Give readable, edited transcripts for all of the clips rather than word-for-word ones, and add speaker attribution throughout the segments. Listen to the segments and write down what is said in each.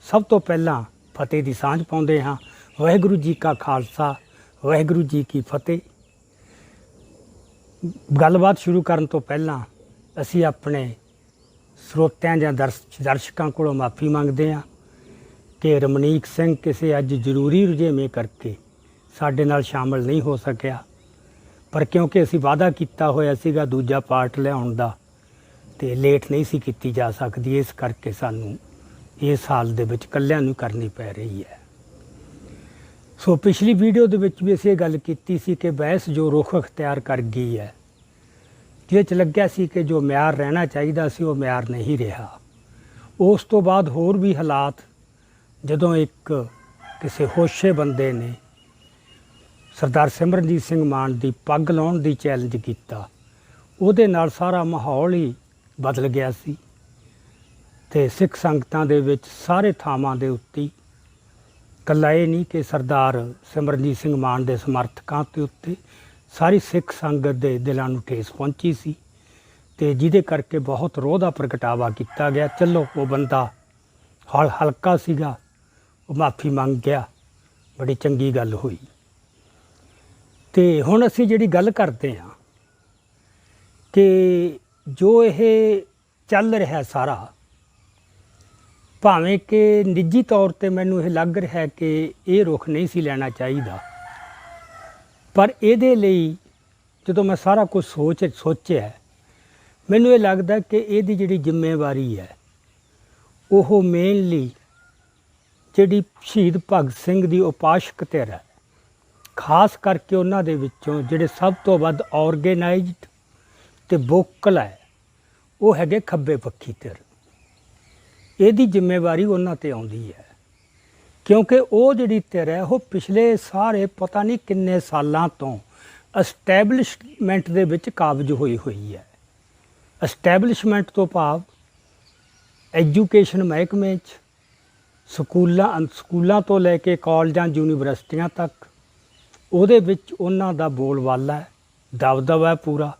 Speaker 1: सब तो पहला फतेह की सांझ पाਉਂਦੇ ਹਾਂ। वाहिगुरू जी का खालसा, वाहिगुरू जी की फतेह। गलबात शुरू करन तो पहला असी अपने ਸਰੋਤਿਆਂ ਜਾਂ ਦਰਸ਼ਕਾਂ ਕੋਲੋਂ ਮਾफ़ी ਮੰਗਦੇ ਹਾਂ ਕਿ ਰਮਨੀਕ ਸਿੰਘ ਕਿਸੇ ਅੱਜ ਜ਼ਰੂਰੀ ਰੁਝੇਵੇਂ ਕਰਕੇ ਸਾਡੇ ਨਾਲ ਸ਼ਾਮਲ ਨਹੀਂ ਹੋ ਸਕਿਆ, ਪਰ ਕਿਉਂਕਿ ਅਸੀਂ ਵਾਅਦਾ ਕੀਤਾ ਹੋਇਆ ਸੀਗਾ ਦੂਜਾ ਪਾਰਟ ਲਿਆਉਣ ਦਾ ਤੇ ਲੇਟ ਨਹੀਂ ਸੀ ਕੀਤੀ ਜਾ ਸਕਦੀ, ਇਸ ਕਰਕੇ ਸਾਨੂੰ ਇਸ ਹਾਲ ਦੇ ਵਿੱਚ ਇਕੱਲਿਆਂ ਨੂੰ ਕਰਨੀ ਪੈ ਰਹੀ ਹੈ। ਸੋ ਪਿਛਲੀ ਵੀਡੀਓ ਦੇ ਵਿੱਚ ਵੀ ਅਸੀਂ ਇਹ ਗੱਲ ਕੀਤੀ ਸੀ ਕਿ ਬਹਿਸ ਜੋ ਰੁਖ ਅਖਤਿਆਰ ਕਰ ਗਈ ਹੈ, ਜਿਹਦੇ 'ਚ ਲੱਗਿਆ ਸੀ ਕਿ ਜੋ ਮਿਆਰ ਰਹਿਣਾ ਚਾਹੀਦਾ ਸੀ ਉਹ ਮਿਆਰ ਨਹੀਂ ਰਿਹਾ। ਉਸ ਤੋਂ ਬਾਅਦ ਹੋਰ ਵੀ ਹਾਲਾਤ, ਜਦੋਂ ਇੱਕ ਕਿਸੇ ਹੋਸ਼ੇ ਬੰਦੇ ਨੇ ਸਰਦਾਰ ਸਿਮਰਨਜੀਤ ਸਿੰਘ ਮਾਨ ਦੀ ਪੱਗ ਲਾਉਣ ਦੀ ਚੈਲੰਜ ਕੀਤਾ, ਉਹਦੇ ਨਾਲ ਸਾਰਾ ਮਾਹੌਲ ਹੀ ਬਦਲ ਗਿਆ ਸੀ ਤੇ ਸਿੱਖ ਸੰਗਤਾਂ ਦੇ ਵਿੱਚ ਸਾਰੇ ਥਾਵਾਂ ਦੇ ਉੱਤੇ ਇਕੱਲਾ ਇਹ ਨਹੀਂ ਕਿ ਸਰਦਾਰ ਸਿਮਰਨਜੀਤ ਸਿੰਘ ਮਾਨ ਦੇ ਸਮਰਥਕਾਂ ਦੇ ਉੱਤੇ ਸਾਰੀ ਸਿੱਖ ਸੰਗਤ ਦੇ ਦਿਲਾਂ ਨੂੰ ਠੇਸ ਪਹੁੰਚੀ ਸੀ ਤੇ ਜਿਹਦੇ ਕਰਕੇ ਬਹੁਤ ਰੋਹ ਦਾ ਪ੍ਰਗਟਾਵਾ ਕੀਤਾ ਗਿਆ। ਚਲੋ ਉਹ ਬੰਦਾ ਹਲਕਾ ਸੀਗਾ, ਉਹ ਮਾफ़ੀ ਮੰਗ ਗਿਆ, ਬੜੀ ਚੰਗੀ ਗੱਲ ਹੋਈ। ਤੇ ਹੁਣ ਅਸੀਂ ਜਿਹੜੀ ਗੱਲ ਕਰਦੇ ਹਾਂ ਕਿ ਜੋ ਇਹ ਚੱਲ ਰਿਹਾ ਸਾਰਾ, ਭਾਵੇਂ ਕਿ ਨਿੱਜੀ ਤੌਰ ਤੇ ਮੈਨੂੰ ਇਹ ਲੱਗ ਰਿਹਾ ਕਿ ਇਹ ਰੁਖ ਨਹੀਂ ਸੀ ਲੈਣਾ ਚਾਹੀਦਾ, ਪਰ ਇਹਦੇ ਲਈ ਜਦੋਂ ਮੈਂ ਸਾਰਾ ਕੁਝ ਸੋਚਿਆ ਮੈਨੂੰ ਇਹ ਲੱਗਦਾ ਕਿ ਇਹਦੀ ਜਿਹੜੀ ਜ਼ਿੰਮੇਵਾਰੀ ਹੈ ਉਹ ਮੇਨਲੀ ਜਿਹੜੀ ਸ਼ਹੀਦ ਭਗਤ ਸਿੰਘ ਦੀ ਉਪਾਸ਼ਕ ਧਿਰ ਹੈ, ਖਾਸ ਕਰਕੇ ਉਹਨਾਂ ਦੇ ਵਿੱਚੋਂ ਜਿਹੜੇ ਸਭ ਤੋਂ ਵੱਧ ਆਰਗੇਨਾਈਜ਼ਡ ਤੇ ਵੋਕਲ ਹੈ ਉਹ ਹੈਗੇ ਖੱਬੇ ਪੱਖੀ ਧਿਰ। ਇਹਦੀ ਜ਼ਿੰਮੇਵਾਰੀ ਉਹਨਾਂ 'ਤੇ ਆਉਂਦੀ ਹੈ ਕਿਉਂਕਿ ਉਹ ਜਿਹੜੀ ਧਿਰ ਹੈ ਉਹ ਪਿਛਲੇ ਸਾਰੇ ਪਤਾ ਨਹੀਂ ਕਿੰਨੇ ਸਾਲਾਂ ਤੋਂ ਅਸਟੈਬਲਿਸ਼ਮੈਂਟ ਦੇ ਵਿੱਚ ਕਾਬਜ਼ ਹੋਈ ਹੈ। ਅਸਟੈਬਲਿਸ਼ਮੈਂਟ ਤੋਂ ਭਾਵ ਐਜੂਕੇਸ਼ਨ ਮਹਿਕਮੇ 'ਚ ਸਕੂਲਾਂ ਤੋਂ ਲੈ ਕੇ ਕਾਲਜਾਂ ਯੂਨੀਵਰਸਿਟੀਆਂ ਤੱਕ ਉਹਦੇ ਵਿੱਚ ਉਹਨਾਂ ਦਾ ਬੋਲਬਾਲਾ ਹੈ, ਦਬਦਬਾ ਹੈ ਪੂਰਾ।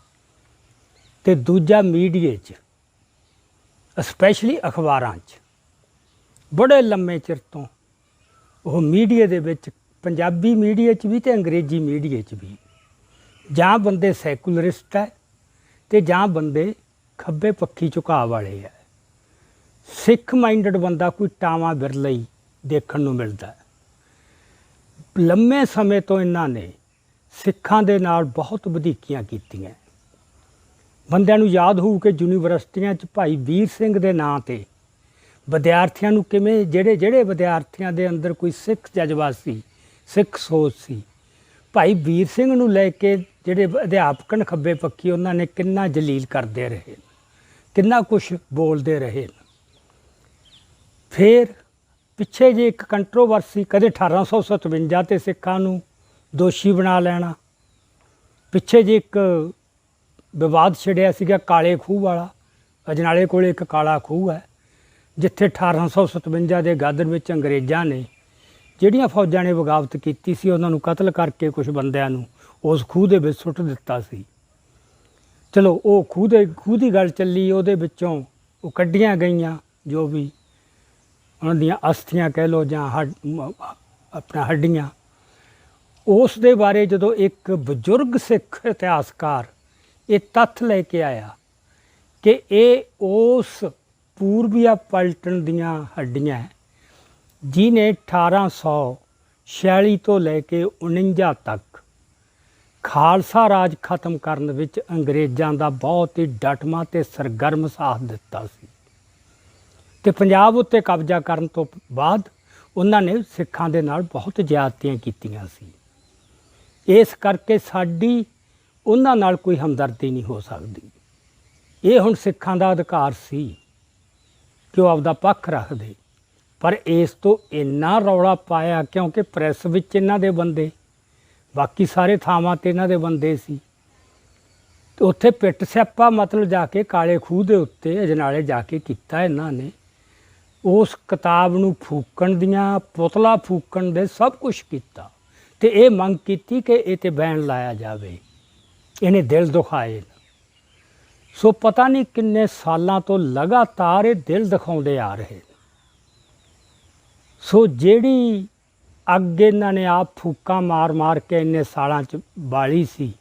Speaker 1: ਅਤੇ ਦੂਜਾ ਮੀਡੀਏ 'ਚ, ਸਪੈਸ਼ਲੀ ਅਖਬਾਰਾਂ 'ਚ ਬੜੇ ਲੰਮੇ ਚਿਰ ਤੋਂ ਉਹ ਮੀਡੀਏ ਦੇ ਵਿੱਚ, ਪੰਜਾਬੀ ਮੀਡੀਏ 'ਚ ਵੀ ਅਤੇ ਅੰਗਰੇਜ਼ੀ ਮੀਡੀਏ 'ਚ ਵੀ, ਜਾਂ ਬੰਦੇ ਸੈਕੂਲਰਿਸਟ ਹੈ ਅਤੇ ਜਾਂ ਬੰਦੇ ਖੱਬੇ ਪੱਖੀ ਝੁਕਾਅ ਵਾਲੇ ਹੈ। ਸਿੱਖ ਮਾਈਂਡਡ ਬੰਦਾ ਕੋਈ ਟਾਵਾਂ ਬਿਰਲਾ ਹੀ ਦੇਖਣ ਨੂੰ ਮਿਲਦਾ ਹੈ। ਲੰਮੇ ਸਮੇਂ ਤੋਂ ਇਹਨਾਂ ਨੇ ਸਿੱਖਾਂ ਦੇ ਨਾਲ ਬਹੁਤ ਵਧੀਕੀਆਂ ਕੀਤੀਆਂ। ਬੰਦਿਆਂ ਨੂੰ ਯਾਦ ਹੋਊ ਕਿ ਯੂਨੀਵਰਸਿਟੀਆਂ 'ਚ ਭਾਈ ਵੀਰ ਸਿੰਘ ਦੇ ਨਾਂ 'ਤੇ ਵਿਦਿਆਰਥੀਆਂ ਨੂੰ ਕਿਵੇਂ, ਜਿਹੜੇ ਵਿਦਿਆਰਥੀਆਂ ਦੇ ਅੰਦਰ ਕੋਈ ਸਿੱਖ ਜਜ਼ਬਾ ਸੀ, ਸਿੱਖ ਸੋਚ ਸੀ, ਭਾਈ ਵੀਰ ਸਿੰਘ ਨੂੰ ਲੈ ਕੇ ਜਿਹੜੇ ਅਧਿਆਪਕ ਨੇ ਖੱਬੇ ਪੱਖੀ, ਉਹਨਾਂ ਨੇ ਕਿੰਨਾ ਜਲੀਲ ਕਰਦੇ ਰਹੇ, ਕਿੰਨਾ ਕੁਛ ਬੋਲਦੇ ਰਹੇ। ਫਿਰ ਪਿੱਛੇ ਜੇ ਇੱਕ ਕੰਟਰੋਵਰਸੀ, ਕਦੇ 1857 'ਤੇ ਸਿੱਖਾਂ ਨੂੰ ਦੋਸ਼ੀ ਬਣਾ ਲੈਣਾ, ਪਿੱਛੇ ਜੇ ਇੱਕ ਵਿਵਾਦ ਛਿੜਿਆ ਸੀਗਾ ਕਾਲੇ ਖੂਹ ਵਾਲਾ। ਅਜਨਾਲੇ ਕੋਲ ਇੱਕ ਕਾਲਾ ਖੂਹ ਹੈ ਜਿੱਥੇ 1857 ਦੇ ਗਦਰ ਵਿੱਚ ਅੰਗਰੇਜ਼ਾਂ ਨੇ ਜਿਹੜੀਆਂ ਫੌਜਾਂ ਨੇ ਬਗਾਵਤ ਕੀਤੀ ਸੀ ਉਹਨਾਂ ਨੂੰ ਕਤਲ ਕਰਕੇ ਕੁਛ ਬੰਦਿਆਂ ਨੂੰ ਉਸ ਖੂਹ ਦੇ ਵਿੱਚ ਸੁੱਟ ਦਿੱਤਾ ਸੀ। ਚਲੋ ਉਹ ਖੂਹ ਦੀ ਗੱਲ ਚੱਲੀ, ਉਹਦੇ ਵਿੱਚੋਂ ਉਹ ਕੱਢੀਆਂ ਗਈਆਂ ਜੋ ਵੀ ਉਹਨਾਂ ਦੀਆਂ ਅਸਥੀਆਂ ਕਹਿ ਲਓ ਜਾਂ ਆਪਣਾ ਹੱਡੀਆਂ। ਉਸ ਦੇ ਬਾਰੇ ਜਦੋਂ ਇੱਕ ਬਜ਼ੁਰਗ ਸਿੱਖ ਇਤਿਹਾਸਕਾਰ ਇਹ ਤੱਥ ਲੈ ਕੇ ਆਇਆ ਕਿ ਇਹ ਉਸ ਪੂਰਬੀਆ ਪਲਟਨ ਦੀਆਂ ਹੱਡੀਆਂ ਜਿਹਨੇ 1846 ਤੋਂ ਲੈ ਕੇ 49 ਤੱਕ ਖਾਲਸਾ ਰਾਜ ਖਤਮ ਕਰਨ ਵਿੱਚ ਅੰਗਰੇਜ਼ਾਂ ਦਾ ਬਹੁਤ ਹੀ ਡਟਵਾਂ ਅਤੇ ਸਰਗਰਮ ਸਾਥ ਦਿੱਤਾ ਸੀ ਅਤੇ ਪੰਜਾਬ ਉੱਤੇ ਕਬਜ਼ਾ ਕਰਨ ਤੋਂ ਬਾਅਦ ਉਹਨਾਂ ਨੇ ਸਿੱਖਾਂ ਦੇ ਨਾਲ ਬਹੁਤ ਜ਼ਿਆਦਤੀਆਂ ਕੀਤੀਆਂ ਸੀ। ਇਸ ਕਰਕੇ ਸਾਡੀ ਉਹਨਾਂ ਨਾਲ ਕੋਈ ਹਮਦਰਦੀ ਨਹੀਂ ਹੋ ਸਕਦੀ। ਇਹ ਹੁਣ ਸਿੱਖਾਂ ਦਾ ਅਧਿਕਾਰ ਸੀ ਕਿ ਉਹ ਆਪਦਾ ਪੱਖ ਰੱਖਦੇ, ਪਰ ਇਸ ਤੋਂ ਇੰਨਾ ਰੌਲਾ ਪਾਇਆ ਕਿਉਂਕਿ ਪ੍ਰੈਸ ਵਿੱਚ ਇਹਨਾਂ ਦੇ ਬੰਦੇ, ਬਾਕੀ ਸਾਰੇ ਥਾਵਾਂ 'ਤੇ ਇਹਨਾਂ ਦੇ ਬੰਦੇ ਸੀ, ਅਤੇ ਉੱਥੇ ਪਿੱਟ ਸਿਆਪਾ ਮਤਲਬ ਜਾ ਕੇ ਕਾਲੇ ਖੂਹ ਦੇ ਉੱਤੇ ਅਜਨਾਲੇ ਜਾ ਕੇ ਕੀਤਾ ਇਹਨਾਂ ਨੇ। ਉਸ ਕਿਤਾਬ ਨੂੰ ਫੂਕਣ ਦੀਆਂ, ਪੁਤਲਾ ਫੂਕਣ ਦੇ ਸਭ ਕੁਛ ਕੀਤਾ ਅਤੇ ਇਹ ਮੰਗ ਕੀਤੀ ਕਿ ਇਹ 'ਤੇ ਬੈਨ ਲਾਇਆ ਜਾਵੇ। ਇਹਨੇ ਦਿਲ ਦੁਖਾਏ। ਸੋ ਪਤਾ ਨਹੀਂ ਕਿੰਨੇ ਸਾਲਾਂ ਤੋਂ ਲਗਾਤਾਰ ਇਹ ਦਿਲ ਦਿਖਾਉਂਦੇ ਆ ਰਹੇ। ਸੋ ਜਿਹੜੀ ਅੱਗ ਇਹਨਾਂ ਨੇ ਆਪ ਫੂਕਾਂ ਮਾਰ ਮਾਰ ਕੇ ਇੰਨੇ ਸਾਲਾਂ 'ਚ ਬਾਲੀ ਸੀ,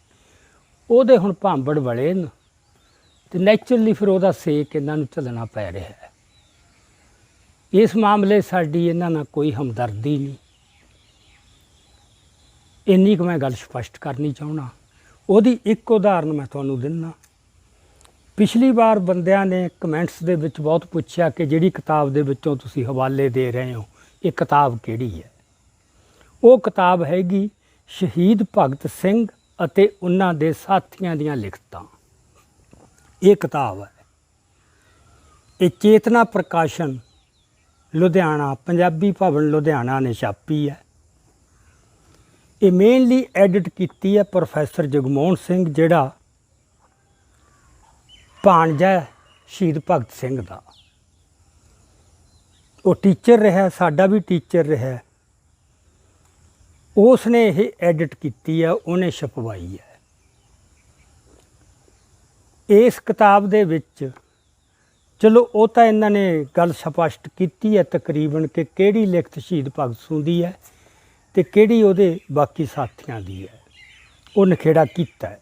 Speaker 1: ਉਹਦੇ ਹੁਣ ਭਾਂਬੜ ਵਲੇ ਨੇ ਅਤੇ ਨੈਚੁਰਲੀ ਫਿਰ ਉਹਦਾ ਸੇਕ ਇਹਨਾਂ ਨੂੰ ਝੱਲਣਾ ਪੈ ਰਿਹਾ ਹੈ। ਇਸ ਮਾਮਲੇ ਸਾਡੀ ਇਹਨਾਂ ਨਾਲ ਕੋਈ ਹਮਦਰਦੀ ਨਹੀਂ, ਇੰਨੀ ਕੁ ਮੈਂ ਗੱਲ ਸਪਸ਼ਟ ਕਰਨੀ ਚਾਹੁੰਦਾ। ਉਹਦੀ ਇੱਕ ਉਦਾਹਰਨ ਮੈਂ ਤੁਹਾਨੂੰ ਦਿੰਦਾ। ਪਿਛਲੀ ਵਾਰ ਬੰਦਿਆਂ ਨੇ ਕਮੈਂਟਸ ਦੇ ਵਿੱਚ ਬਹੁਤ ਪੁੱਛਿਆ ਕਿ ਜਿਹੜੀ ਕਿਤਾਬ ਦੇ ਵਿੱਚੋਂ ਤੁਸੀਂ ਹਵਾਲੇ ਦੇ ਰਹੇ ਹੋ, ਇਹ ਕਿਤਾਬ ਕਿਹੜੀ ਹੈ। ਉਹ ਕਿਤਾਬ ਹੈਗੀ ਸ਼ਹੀਦ ਭਗਤ ਸਿੰਘ ਅਤੇ ਉਹਨਾਂ ਦੇ ਸਾਥੀਆਂ ਦੀਆਂ ਲਿਖਤਾਂ। ਇਹ ਕਿਤਾਬ ਹੈ, ਇਹ ਚੇਤਨਾ ਪ੍ਰਕਾਸ਼ਨ ਲੁਧਿਆਣਾ, ਪੰਜਾਬੀ ਭਵਨ ਲੁਧਿਆਣਾ ਨੇ ਛਾਪੀ ਹੈ। ਇਹ ਮੇਨਲੀ ਐਡਿਟ ਕੀਤੀ ਹੈ ਪ੍ਰੋਫੈਸਰ ਜਗਮੋਹਨ ਸਿੰਘ, ਜਿਹੜਾ ਭਾਣਜਾ ਸ਼ਹੀਦ ਭਗਤ ਸਿੰਘ ਦਾ। ਉਹ ਟੀਚਰ ਰਿਹਾ, ਸਾਡਾ ਵੀ ਟੀਚਰ ਰਿਹਾ। ਉਸ ਨੇ ਇਹ ਐਡਿਟ ਕੀਤੀ ਹੈ, ਉਹਨੇ ਛਪਵਾਈ ਹੈ। ਇਸ ਕਿਤਾਬ ਦੇ ਵਿੱਚ ਚਲੋ ਉਹ ਤਾਂ ਇਹਨਾਂ ਨੇ ਗੱਲ ਸਪਸ਼ਟ ਕੀਤੀ ਹੈ ਤਕਰੀਬਨ ਕਿ ਕਿਹੜੀ ਲਿਖਤ ਸ਼ਹੀਦ ਭਗਤ ਸਿੰਘ ਦੀ ਹੈ ਅਤੇ ਕਿਹੜੀ ਉਹਦੇ ਬਾਕੀ ਸਾਥੀਆਂ ਦੀ ਹੈ, ਉਹ ਨਿਖੇੜਾ ਕੀਤਾ ਹੈ।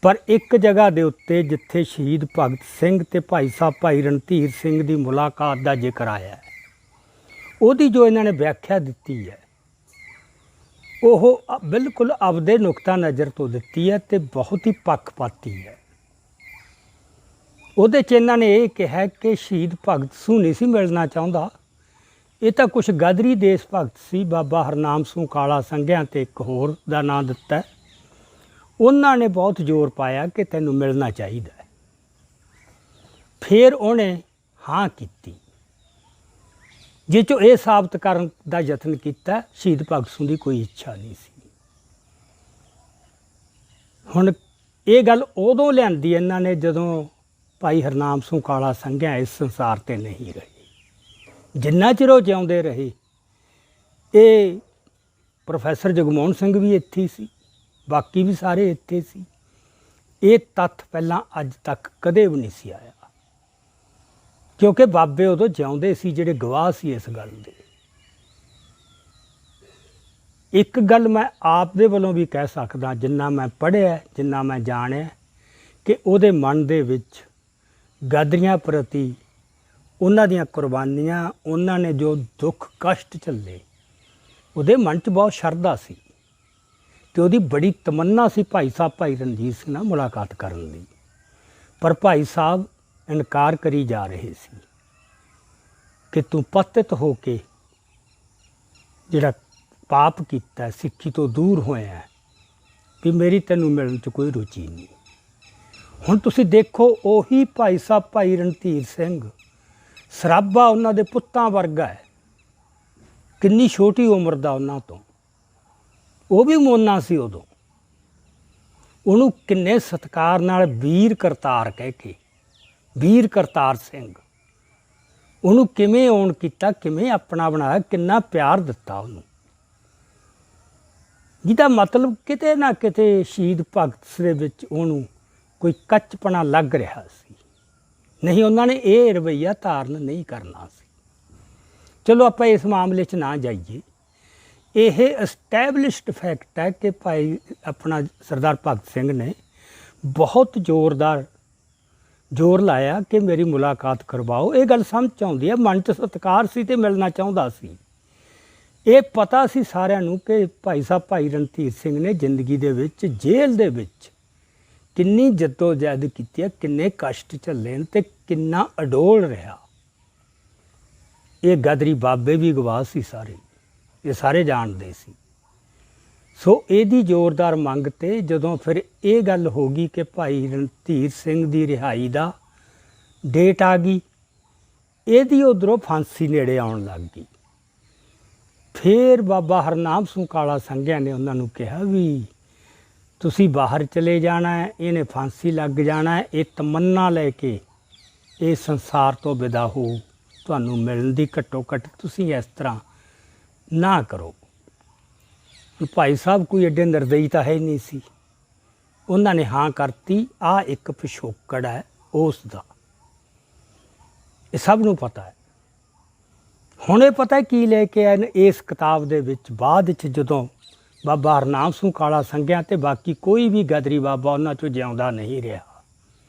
Speaker 1: ਪਰ ਇੱਕ ਜਗ੍ਹਾ ਦੇ ਉੱਤੇ ਜਿੱਥੇ ਸ਼ਹੀਦ ਭਗਤ ਸਿੰਘ ਅਤੇ ਭਾਈ ਸਾਹਿਬ ਭਾਈ ਰਣਧੀਰ ਸਿੰਘ ਦੀ ਮੁਲਾਕਾਤ ਦਾ ਜ਼ਿਕਰ ਆਇਆ ਹੈ, ਉਹਦੀ ਜੋ ਇਹਨਾਂ ਨੇ ਵਿਆਖਿਆ ਦਿੱਤੀ ਹੈ ਉਹ ਬਿਲਕੁਲ ਆਪਦੇ ਨੁਕਤਾ ਨਜ਼ਰ ਤੋਂ ਦਿੱਤੀ ਹੈ ਅਤੇ ਬਹੁਤ ਹੀ ਪੱਖਪਾਤੀ ਹੈ। ਉਹਦੇ 'ਚ ਇਹਨਾਂ ਨੇ ਇਹ ਕਿਹਾ ਕਿ ਸ਼ਹੀਦ ਭਗਤ ਸਿੰਘ ਨਹੀਂ ਸੀ ਮਿਲਣਾ ਚਾਹੁੰਦਾ, ਇਹ ਤਾਂ ਕੁਛ ਗਦਰੀ ਦੇਸ਼ ਭਗਤ ਸੀ, ਬਾਬਾ ਹਰਨਾਮ ਸਿੰਘ ਕਾਲਾ ਸੰਘਿਆ ਅਤੇ ਇੱਕ ਹੋਰ ਦਾ ਨਾਂ ਦਿੱਤਾ। ਉਹਨਾਂ ਨੇ ਬਹੁਤ ਜ਼ੋਰ ਪਾਇਆ ਕਿ ਤੈਨੂੰ ਮਿਲਣਾ ਚਾਹੀਦਾ ਹੈ। ਫਿਰ ਉਹਨੇ ਹਾਂ ਕੀਤੀ, ਜਿਸ 'ਚੋਂ ਇਹ ਸਾਬਤ ਕਰਨ ਦਾ ਯਤਨ ਕੀਤਾ ਸ਼ਹੀਦ ਭਗਤ ਸਿੰਘ ਦੀ ਕੋਈ ਇੱਛਾ ਨਹੀਂ ਸੀ। ਹੁਣ ਇਹ ਗੱਲ ਉਦੋਂ ਲਿਆਂਦੀ ਇਹਨਾਂ ਨੇ ਜਦੋਂ ਭਾਈ ਹਰਨਾਮ ਸਿੰਘ ਕਾਲਾ ਸੰਘਿਆ ਇਸ ਸੰਸਾਰ 'ਤੇ ਨਹੀਂ ਰਹੇ। ਜਿੰਨਾ ਚਿਰ ਉਹ ਜਿਉਂਦੇ ਰਹੇ, ਇਹ ਪ੍ਰੋਫੈਸਰ ਜਗਮੋਹਨ ਸਿੰਘ ਵੀ ਇੱਥੇ ਸੀ, ਬਾਕੀ ਵੀ ਸਾਰੇ ਇੱਥੇ ਸੀ। ਇਹ ਤੱਥ ਪਹਿਲਾਂ ਅੱਜ ਤੱਕ ਕਦੇ ਵੀ ਨਹੀਂ ਸੀ ਆਇਆ, ਕਿਉਂਕਿ ਬਾਬੇ ਉਦੋਂ ਜਿਉਂਦੇ ਸੀ ਜਿਹੜੇ ਗਵਾਹ ਸੀ ਇਸ ਗੱਲ ਦੇ। ਇੱਕ ਗੱਲ ਮੈਂ ਆਪ ਦੇ ਵੱਲੋਂ ਵੀ ਕਹਿ ਸਕਦਾ, ਜਿੰਨਾ ਮੈਂ ਪੜ੍ਹਿਆ, ਜਿੰਨਾ ਮੈਂ ਜਾਣਿਆ, ਕਿ ਉਹਦੇ ਮਨ ਦੇ ਵਿੱਚ ਗਾਦਰੀਆਂ ਪ੍ਰਤੀ ਉਹਨਾਂ ਦੀਆਂ ਕੁਰਬਾਨੀਆਂ, ਉਹਨਾਂ ਨੇ ਜੋ ਦੁੱਖ ਕਸ਼ਟ ਝੱਲੇ, ਉਹਦੇ ਮਨ 'ਚ ਬਹੁਤ ਸ਼ਰਧਾ ਸੀ ਅਤੇ ਉਹਦੀ ਬੜੀ ਤਮੰਨਾ ਸੀ ਭਾਈ ਸਾਹਿਬ ਭਾਈ ਰਣਜੀਤ ਸਿੰਘ ਨਾਲ ਮੁਲਾਕਾਤ ਕਰਨ ਦੀ। ਪਰ ਭਾਈ ਸਾਹਿਬ ਇਨਕਾਰ ਕਰੀ ਜਾ ਰਹੇ ਸੀ ਕਿ ਤੂੰ ਪਤਿਤ ਹੋ ਕੇ ਜਿਹੜਾ ਪਾਪ ਕੀਤਾ, ਸਿੱਖੀ ਤੋਂ ਦੂਰ ਹੋਇਆ, ਵੀ ਮੇਰੀ ਤੈਨੂੰ ਮਿਲਣ 'ਚ ਕੋਈ ਰੁਚੀ ਨਹੀਂ। ਹੁਣ ਤੁਸੀਂ ਦੇਖੋ, ਉਹੀ ਭਾਈ ਸਾਹਿਬ ਭਾਈ ਰਣਧੀਰ ਸਿੰਘ ਸਰਾਭਾ ਉਹਨਾਂ ਦੇ ਪੁੱਤਾਂ ਵਰਗਾ ਹੈ, ਕਿੰਨੀ ਛੋਟੀ ਉਮਰ ਦਾ ਉਹਨਾਂ ਤੋਂ। ਉਹ ਵੀ ਮੋਨਾ ਸੀ ਉਦੋਂ, ਉਹਨੂੰ ਕਿੰਨੇ ਸਤਿਕਾਰ ਨਾਲ ਵੀਰ ਕਰਤਾਰ ਕਹਿ ਕੇ, ਵੀਰ ਕਰਤਾਰ ਸਿੰਘ, ਉਹਨੂੰ ਕਿਵੇਂ ਓਨ ਕੀਤਾ, ਕਿਵੇਂ ਆਪਣਾ ਬਣਾਇਆ, ਕਿੰਨਾ ਪਿਆਰ ਦਿੱਤਾ ਉਹਨੂੰ, ਜਿਹਦਾ ਮਤਲਬ ਕਿਤੇ ਨਾ ਕਿਤੇ ਸ਼ਹੀਦ ਭਗਤ ਦੇ ਵਿੱਚ ਉਹਨੂੰ ਕੋਈ ਕੱਚਪਣਾ ਲੱਗ ਰਿਹਾ ਸੀ। ਨਹੀਂ, ਉਹਨਾਂ ਨੇ ਇਹ ਰਵੱਈਆ ਧਾਰਨ ਨਹੀਂ ਕਰਨਾ ਸੀ। ਚਲੋ ਆਪਾਂ ਇਸ ਮਾਮਲੇ 'ਚ ਨਾ ਜਾਈਏ। ਇਹ ਐਸਟੈਬਲਿਸ਼ਡ ਫੈਕਟ ਹੈ ਕਿ ਭਾਈ ਆਪਣਾ ਸਰਦਾਰ ਭਗਤ ਸਿੰਘ ਨੇ ਬਹੁਤ ਜ਼ੋਰ ਲਾਇਆ ਕਿ ਮੇਰੀ ਮੁਲਾਕਾਤ ਕਰਵਾਓ। ਇਹ ਗੱਲ ਸਮਝ 'ਚ ਆਉਂਦੀ ਹੈ, ਮਨ 'ਚ ਸਤਿਕਾਰ ਸੀ ਅਤੇ ਮਿਲਣਾ ਚਾਹੁੰਦਾ ਸੀ। ਇਹ ਪਤਾ ਸੀ ਸਾਰਿਆਂ ਨੂੰ ਕਿ ਭਾਈ ਸਾਹਿਬ ਭਾਈ ਰਣਧੀਰ ਸਿੰਘ ਨੇ ਜ਼ਿੰਦਗੀ ਦੇ ਵਿੱਚ, ਜੇਲ੍ਹ ਦੇ ਵਿੱਚ ਕਿੰਨੀ ਜੱਦੋ-ਜਹਿਦ ਕੀਤੀ ਹੈ, ਕਿੰਨੇ ਕਸ਼ਟ ਝੱਲੇ ਨੇ ਅਤੇ ਕਿੰਨਾ ਅਡੋਲ ਰਿਹਾ। ਇਹ ਗਦਰੀ ਬਾਬੇ ਵੀ ਗਵਾਹ ਸੀ, ਸਾਰੇ ਇਹ ਸਾਰੇ ਜਾਣਦੇ ਸੀ। ਸੋ ਇਹਦੀ ਜ਼ੋਰਦਾਰ ਮੰਗ 'ਤੇ ਜਦੋਂ ਫਿਰ ਇਹ ਗੱਲ ਹੋ ਗਈ ਕਿ ਭਾਈ ਰਣਧੀਰ ਸਿੰਘ ਦੀ ਰਿਹਾਈ ਦਾ ਡੇਟ ਆ ਗਈ, ਇਹਦੀ ਉੱਧਰੋਂ ਫਾਂਸੀ ਨੇੜੇ ਆਉਣ ਲੱਗ ਗਈ। ਫਿਰ ਬਾਬਾ ਹਰਨਾਮ ਸਿੰਘ ਕਾਲਾ ਸੰਘਿਆ ਨੇ ਉਹਨਾਂ ਨੂੰ ਕਿਹਾ ਵੀ ਤੁਸੀਂ ਬਾਹਰ ਚਲੇ ਜਾਣਾ ਹੈ, ਇਹਨੇ ਫਾਂਸੀ ਲੱਗ ਜਾਣਾ ਹੈ, ਇਹ ਤਮੰਨਾ ਲੈ ਕੇ ਇਹ ਸੰਸਾਰ ਤੋਂ ਵਿਦਾ ਹੋ, ਤੁਹਾਨੂੰ ਮਿਲਣ ਦੀ ਘੱਟੋ ਘੱਟ ਤੁਸੀਂ ਇਸ ਤਰ੍ਹਾਂ ਨਾ ਕਰੋ। ਭਾਈ ਸਾਹਿਬ ਕੋਈ ਐਡੇ ਨਿਰਦਈ ਤਾਂ ਹੈ ਨਹੀਂ ਸੀ, ਉਹਨਾਂ ਨੇ ਹਾਂ ਕਰਤੀ। ਆਹ ਇੱਕ ਪਿਛੋਕੜ ਹੈ ਉਸ ਦਾ, ਇਹ ਸਭ ਨੂੰ ਪਤਾ ਹੈ। ਹੁਣ ਇਹ ਪਤਾ ਕੀ ਲੈ ਕੇ ਆਏ ਨੇ ਇਸ ਕਿਤਾਬ ਦੇ ਵਿੱਚ ਬਾਅਦ 'ਚ ਜਦੋਂ ਬਾਬਾ ਹਰਨਾਮ ਸਿੰਘ ਕਾਲਾ ਸੰਘਿਆ ਤੇ ਬਾਕੀ ਕੋਈ ਵੀ ਗਦਰੀ ਬਾਬਾ ਉਹਨਾਂ 'ਚੋਂ ਜਿਉਂਦਾ ਨਹੀਂ ਰਿਹਾ।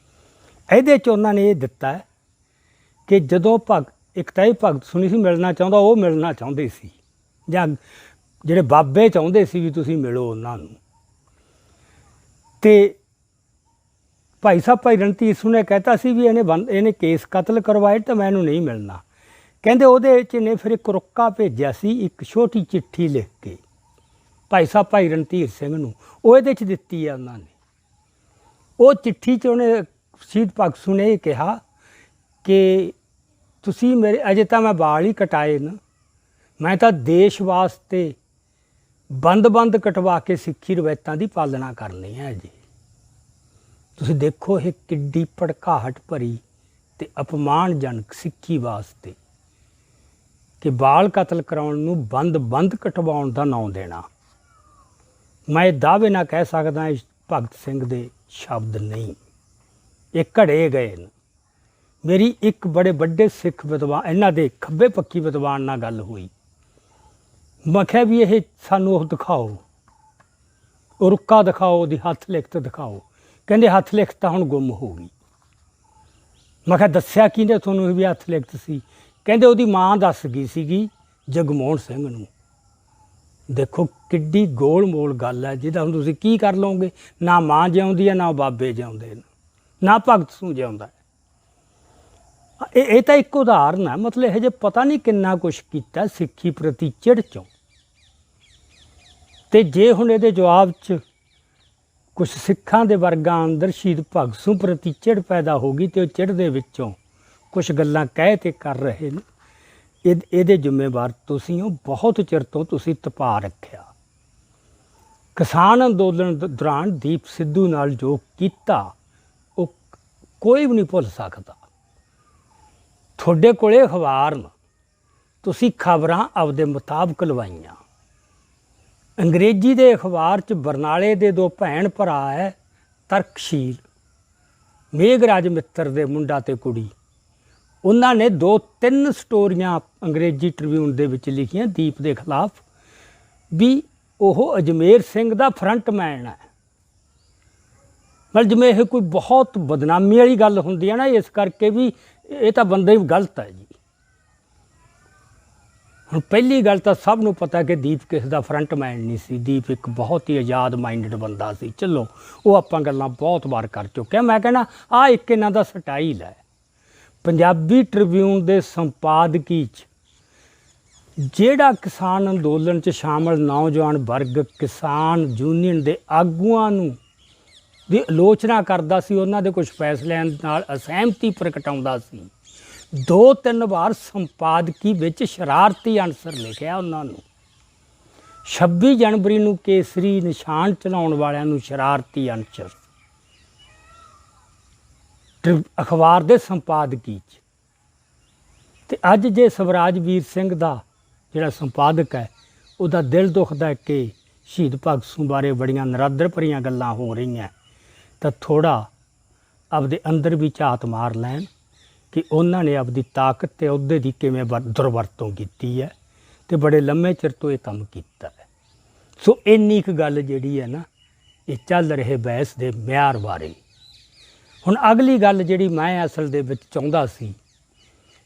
Speaker 1: ਇਹਦੇ 'ਚ ਉਹਨਾਂ ਨੇ ਇਹ ਦਿੱਤਾ ਕਿ ਜਦੋਂ ਇੱਕ ਤਾਂ ਇਹ ਭਗਤ ਸੁਣੀ ਸੀ ਮਿਲਣਾ ਚਾਹੁੰਦਾ, ਉਹ ਮਿਲਣਾ ਚਾਹੁੰਦੇ ਸੀ, ਜਾਂ ਜਿਹੜੇ ਬਾਬੇ ਚਾਹੁੰਦੇ ਸੀ ਵੀ ਤੁਸੀਂ ਮਿਲੋ ਉਹਨਾਂ ਨੂੰ। ਤੇ ਭਾਈ ਸਾਹਿਬ ਭਾਈ ਰਣਧੀਰ ਸਿੰਘ ਨੇ ਕਹਿਤਾ ਸੀ ਵੀ ਇਹਨੇ ਕੇਸ ਕਤਲ ਕਰਵਾਏ ਤਾਂ ਮੈਂ ਇਹਨੂੰ ਨਹੀਂ ਮਿਲਣਾ। ਕਹਿੰਦੇ ਉਹਦੇ ਵਿੱਚ ਇਹਨੇ ਫਿਰ ਇੱਕ ਰੁੱਕਾ ਭੇਜਿਆ ਸੀ, ਇੱਕ ਛੋਟੀ ਚਿੱਠੀ ਲਿਖ ਕੇ ਭਾਈ ਸਾਹਿਬ ਭਾਈ ਰਣਧੀਰ ਸਿੰਘ ਨੂੰ, ਉਹ ਇਹਦੇ 'ਚ ਦਿੱਤੀ ਆ ਉਹਨਾਂ ਨੇ। ਉਹ ਚਿੱਠੀ 'ਚ ਉਹਨੇ ਸ਼ਹੀਦ ਭਗਤ ਸਿੰਘ ਨੇ ਇਹ ਕਿਹਾ ਕਿ ਤੁਸੀਂ ਮੇਰੇ ਅਜੇ ਤਾਂ ਮੈਂ ਵਾਲ ਹੀ ਕਟਾਏ ਨਾ, ਮੈਂ ਤਾਂ ਦੇਸ਼ ਵਾਸਤੇ ਬੰਦ ਕਟਵਾ ਕੇ ਸਿੱਖੀ ਰਵਾਇਤਾਂ ਦੀ ਪਾਲਣਾ ਕਰਨੀ ਹੈ ਜੀ। ਤੁਸੀਂ ਦੇਖੋ ਇਹ ਕਿੱਡੀ ਭੜਕਾਹਟ ਭਰੀ ਤੇ ਅਪਮਾਨਜਨਕ ਸਿੱਖੀ ਵਾਸਤੇ ਕਿ ਬਾਲ ਕਤਲ ਕਰਾਉਣ ਨੂੰ ਬੰਦ ਕਟਵਾਉਣ ਦਾ ਨਾਂ ਦੇਣਾ। ਮੈਂ ਇਹ ਦਾਅਵੇ ਨਾਲ ਕਹਿ ਸਕਦਾ ਇਸ ਭਗਤ ਸਿੰਘ ਦੇ ਸ਼ਬਦ ਨਹੀਂ, ਇਹ ਘੜੇ ਗਏ ਨੇ। ਮੇਰੀ ਇੱਕ ਬੜੇ ਵੱਡੇ ਸਿੱਖ ਵਿਦਵਾਨ, ਇਹਨਾਂ ਦੇ ਖੱਬੇ ਪੱਖੀ ਵਿਦਵਾਨ ਨਾਲ ਗੱਲ ਹੋਈ। ਮੈਂ ਕਿਹਾ ਵੀ ਇਹ ਸਾਨੂੰ ਉਹ ਦਿਖਾਓ, ਉਹ ਰੁੱਕਾ ਦਿਖਾਓ, ਉਹਦੀ ਹੱਥ ਲਿਖਤ ਦਿਖਾਓ। ਕਹਿੰਦੇ ਹੱਥ ਲਿਖਤ ਤਾਂ ਹੁਣ ਗੁੰਮ ਹੋ ਗਈ। ਮੈਂ ਕਿਹਾ ਦੱਸਿਆ ਕਿਹਨੇ ਤੁਹਾਨੂੰ ਵੀ ਹੱਥ ਲਿਖਤ ਸੀ? ਕਹਿੰਦੇ ਉਹਦੀ ਮਾਂ ਦੱਸ ਗਈ ਸੀਗੀ ਜਗਮੋਹਨ ਸਿੰਘ ਨੂੰ। ਦੇਖੋ ਕਿੱਡੀ ਗੋਲ ਮੋਲ ਗੱਲ ਹੈ ਜਿਹਦਾ ਹੁਣ ਤੁਸੀਂ ਕੀ ਕਰ ਲਓਗੇ? ਨਾ ਮਾਂ ਜਿਉਂਦੀ ਹੈ, ਨਾ ਬਾਬੇ ਜਿਉਂਦੇ ਨੇ, ਨਾ ਭਗਤ ਸਿੰਘ ਜਿਉਂਦਾ। ਇਹ ਤਾਂ ਇੱਕ ਉਦਾਹਰਨ ਹੈ। ਮਤਲਬ ਇਹ ਜੇ ਪਤਾ ਨਹੀਂ ਕਿੰਨਾ ਕੁਛ ਕੀਤਾ ਸਿੱਖੀ ਪ੍ਰਤੀ ਚਿੜ 'ਚੋਂ। ਅਤੇ ਜੇ ਹੁਣ ਇਹਦੇ ਜਵਾਬ 'ਚ ਕੁਛ ਸਿੱਖਾਂ ਦੇ ਵਰਗਾਂ ਅੰਦਰ ਸ਼ਹੀਦ ਭਗਤ ਸਿੰਘ ਪ੍ਰਤੀ ਚਿੜ ਪੈਦਾ ਹੋ ਗਈ ਅਤੇ ਉਹ ਚਿੜ ਦੇ ਵਿੱਚੋਂ ਕੁਛ ਗੱਲਾਂ ਕਹਿ ਤੇ ਕਰ ਰਹੇ ਨੇ, ਇਹਦੇ ਜ਼ਿੰਮੇਵਾਰ ਤੁਸੀਂ ਹੋ। ਬਹੁਤ ਚਿਰ ਤੋਂ ਤੁਸੀਂ ਤਪਾ ਰੱਖਿਆ। ਕਿਸਾਨ ਅੰਦੋਲਨ ਦੌਰਾਨ ਦੀਪ ਸਿੱਧੂ ਨਾਲ ਜੋ ਕੀਤਾ ਉਹ ਕੋਈ ਵੀ ਨਹੀਂ ਭੁੱਲ ਸਕਦਾ। ਤੁਹਾਡੇ ਕੋਲੇ ਅਖਬਾਰ ਨੇ, ਤੁਸੀਂ ਖਬਰਾਂ ਆਪਦੇ ਮੁਤਾਬਕ ਲਵਾਈਆਂ। ਅੰਗਰੇਜ਼ੀ ਦੇ ਅਖਬਾਰ 'ਚ ਬਰਨਾਲੇ ਦੇ ਦੋ ਭੈਣ ਭਰਾ ਹੈ ਤਰਕਸ਼ੀਲ, ਮੇਘਰਾਜ ਮਿੱਤਰ ਦੇ ਮੁੰਡਾ ਤੇ ਕੁੜੀ, ਉਹਨਾਂ ਨੇ 2-3 ਸਟੋਰੀਆਂ ਅੰਗਰੇਜ਼ੀ ਟ੍ਰਿਬਿਊਨ ਦੇ ਵਿੱਚ ਲਿਖੀਆਂ ਦੀਪ ਦੇ ਖਿਲਾਫ ਵੀ ਉਹ ਅਜਮੇਰ ਸਿੰਘ ਦਾ ਫਰੰਟਮੈਨ ਹੈ। ਮਤਲਬ ਜਿਵੇਂ ਇਹ ਕੋਈ ਬਹੁਤ ਬਦਨਾਮੀ ਵਾਲੀ ਗੱਲ ਹੁੰਦੀ ਹੈ ਨਾ, ਇਸ ਕਰਕੇ ਵੀ ਇਹ ਤਾਂ ਬੰਦਾ ਹੀ ਗਲਤ ਹੈ ਜੀ। ਹੁਣ ਪਹਿਲੀ ਗੱਲ ਤਾਂ ਸਭ ਨੂੰ ਪਤਾ ਕਿ ਦੀਪ ਕਿਸੇ ਦਾ ਫਰੰਟਮੈਨ ਨਹੀਂ ਸੀ। ਦੀਪ ਇੱਕ ਬਹੁਤ ਹੀ ਆਜ਼ਾਦ ਮਾਈਂਡਡ ਬੰਦਾ ਸੀ। ਚਲੋ ਉਹ ਆਪਾਂ ਗੱਲਾਂ ਬਹੁਤ ਵਾਰ ਕਰ ਚੁੱਕੇ ਹਾਂ। ਮੈਂ ਕਹਿੰਦਾ ਆਹ ਇੱਕ ਇਹਨਾਂ ਦਾ ਸਟਾਈਲ ਹੈ। ਪੰਜਾਬੀ ਟ੍ਰਿਬਿਊਨ ਦੇ ਸੰਪਾਦਕੀ 'ਚ ਜਿਹੜਾ ਕਿਸਾਨ ਅੰਦੋਲਨ 'ਚ ਸ਼ਾਮਲ ਨੌਜਵਾਨ ਵਰਗ, ਕਿਸਾਨ ਯੂਨੀਅਨ ਦੇ ਆਗੂਆਂ ਨੂੰ ਦੀ ਆਲੋਚਨਾ ਕਰਦਾ ਸੀ, ਉਹਨਾਂ ਦੇ ਕੁਝ ਫੈਸਲਿਆਂ ਨਾਲ ਅਸਹਿਮਤੀ ਪ੍ਰਗਟਾਉਂਦਾ ਸੀ, 2-3 ਵਾਰ ਸੰਪਾਦਕੀ ਵਿੱਚ ਸ਼ਰਾਰਤੀ ਅਨਸਰ ਲਿਖਿਆ ਉਹਨਾਂ ਨੂੰ। 26 ਜਨਵਰੀ ਨੂੰ ਕੇਸਰੀ ਨਿਸ਼ਾਨ ਚਲਾਉਣ ਵਾਲਿਆਂ ਨੂੰ ਸ਼ਰਾਰਤੀ ਅਨਸਰ ਅਖਬਾਰ ਦੇ ਸੰਪਾਦਕੀ 'ਚ। ਅਤੇ ਅੱਜ ਜੇ ਸਵਰਾਜ ਵੀਰ ਸਿੰਘ ਦਾ ਜਿਹੜਾ ਸੰਪਾਦਕ ਹੈ ਉਹਦਾ ਦਿਲ ਦੁਖਦਾ ਹੈ ਕਿ ਸ਼ਹੀਦ ਭਗਤ ਸਿੰਘ ਬਾਰੇ ਬੜੀਆਂ ਨਰਾਦਰ ਭਰੀਆਂ ਗੱਲਾਂ ਹੋ ਰਹੀਆਂ, ਤਾਂ ਥੋੜ੍ਹਾ ਆਪਦੇ ਅੰਦਰ ਵੀ ਝਾਤ ਮਾਰ ਲੈਣ ਕਿ ਉਹਨਾਂ ਨੇ ਆਪਦੀ ਤਾਕਤ ਅਤੇ ਅਹੁਦੇ ਦੀ ਕਿਵੇਂ ਦੁਰਵਰਤੋਂ ਕੀਤੀ ਹੈ ਅਤੇ ਬੜੇ ਲੰਮੇ ਚਿਰ ਤੋਂ ਇਹ ਕੰਮ ਕੀਤਾ ਹੈ। ਸੋ ਇੰਨੀ ਕੁ ਗੱਲ ਜਿਹੜੀ ਹੈ ਨਾ, ਇਹ ਚੱਲ ਰਹੇ ਬਹਿਸ ਦੇ ਮਿਆਰ ਬਾਰੇ। ਹੁਣ ਅਗਲੀ ਗੱਲ ਜਿਹੜੀ ਮੈਂ ਅਸਲ ਦੇ ਵਿੱਚ ਚਾਹੁੰਦਾ ਸੀ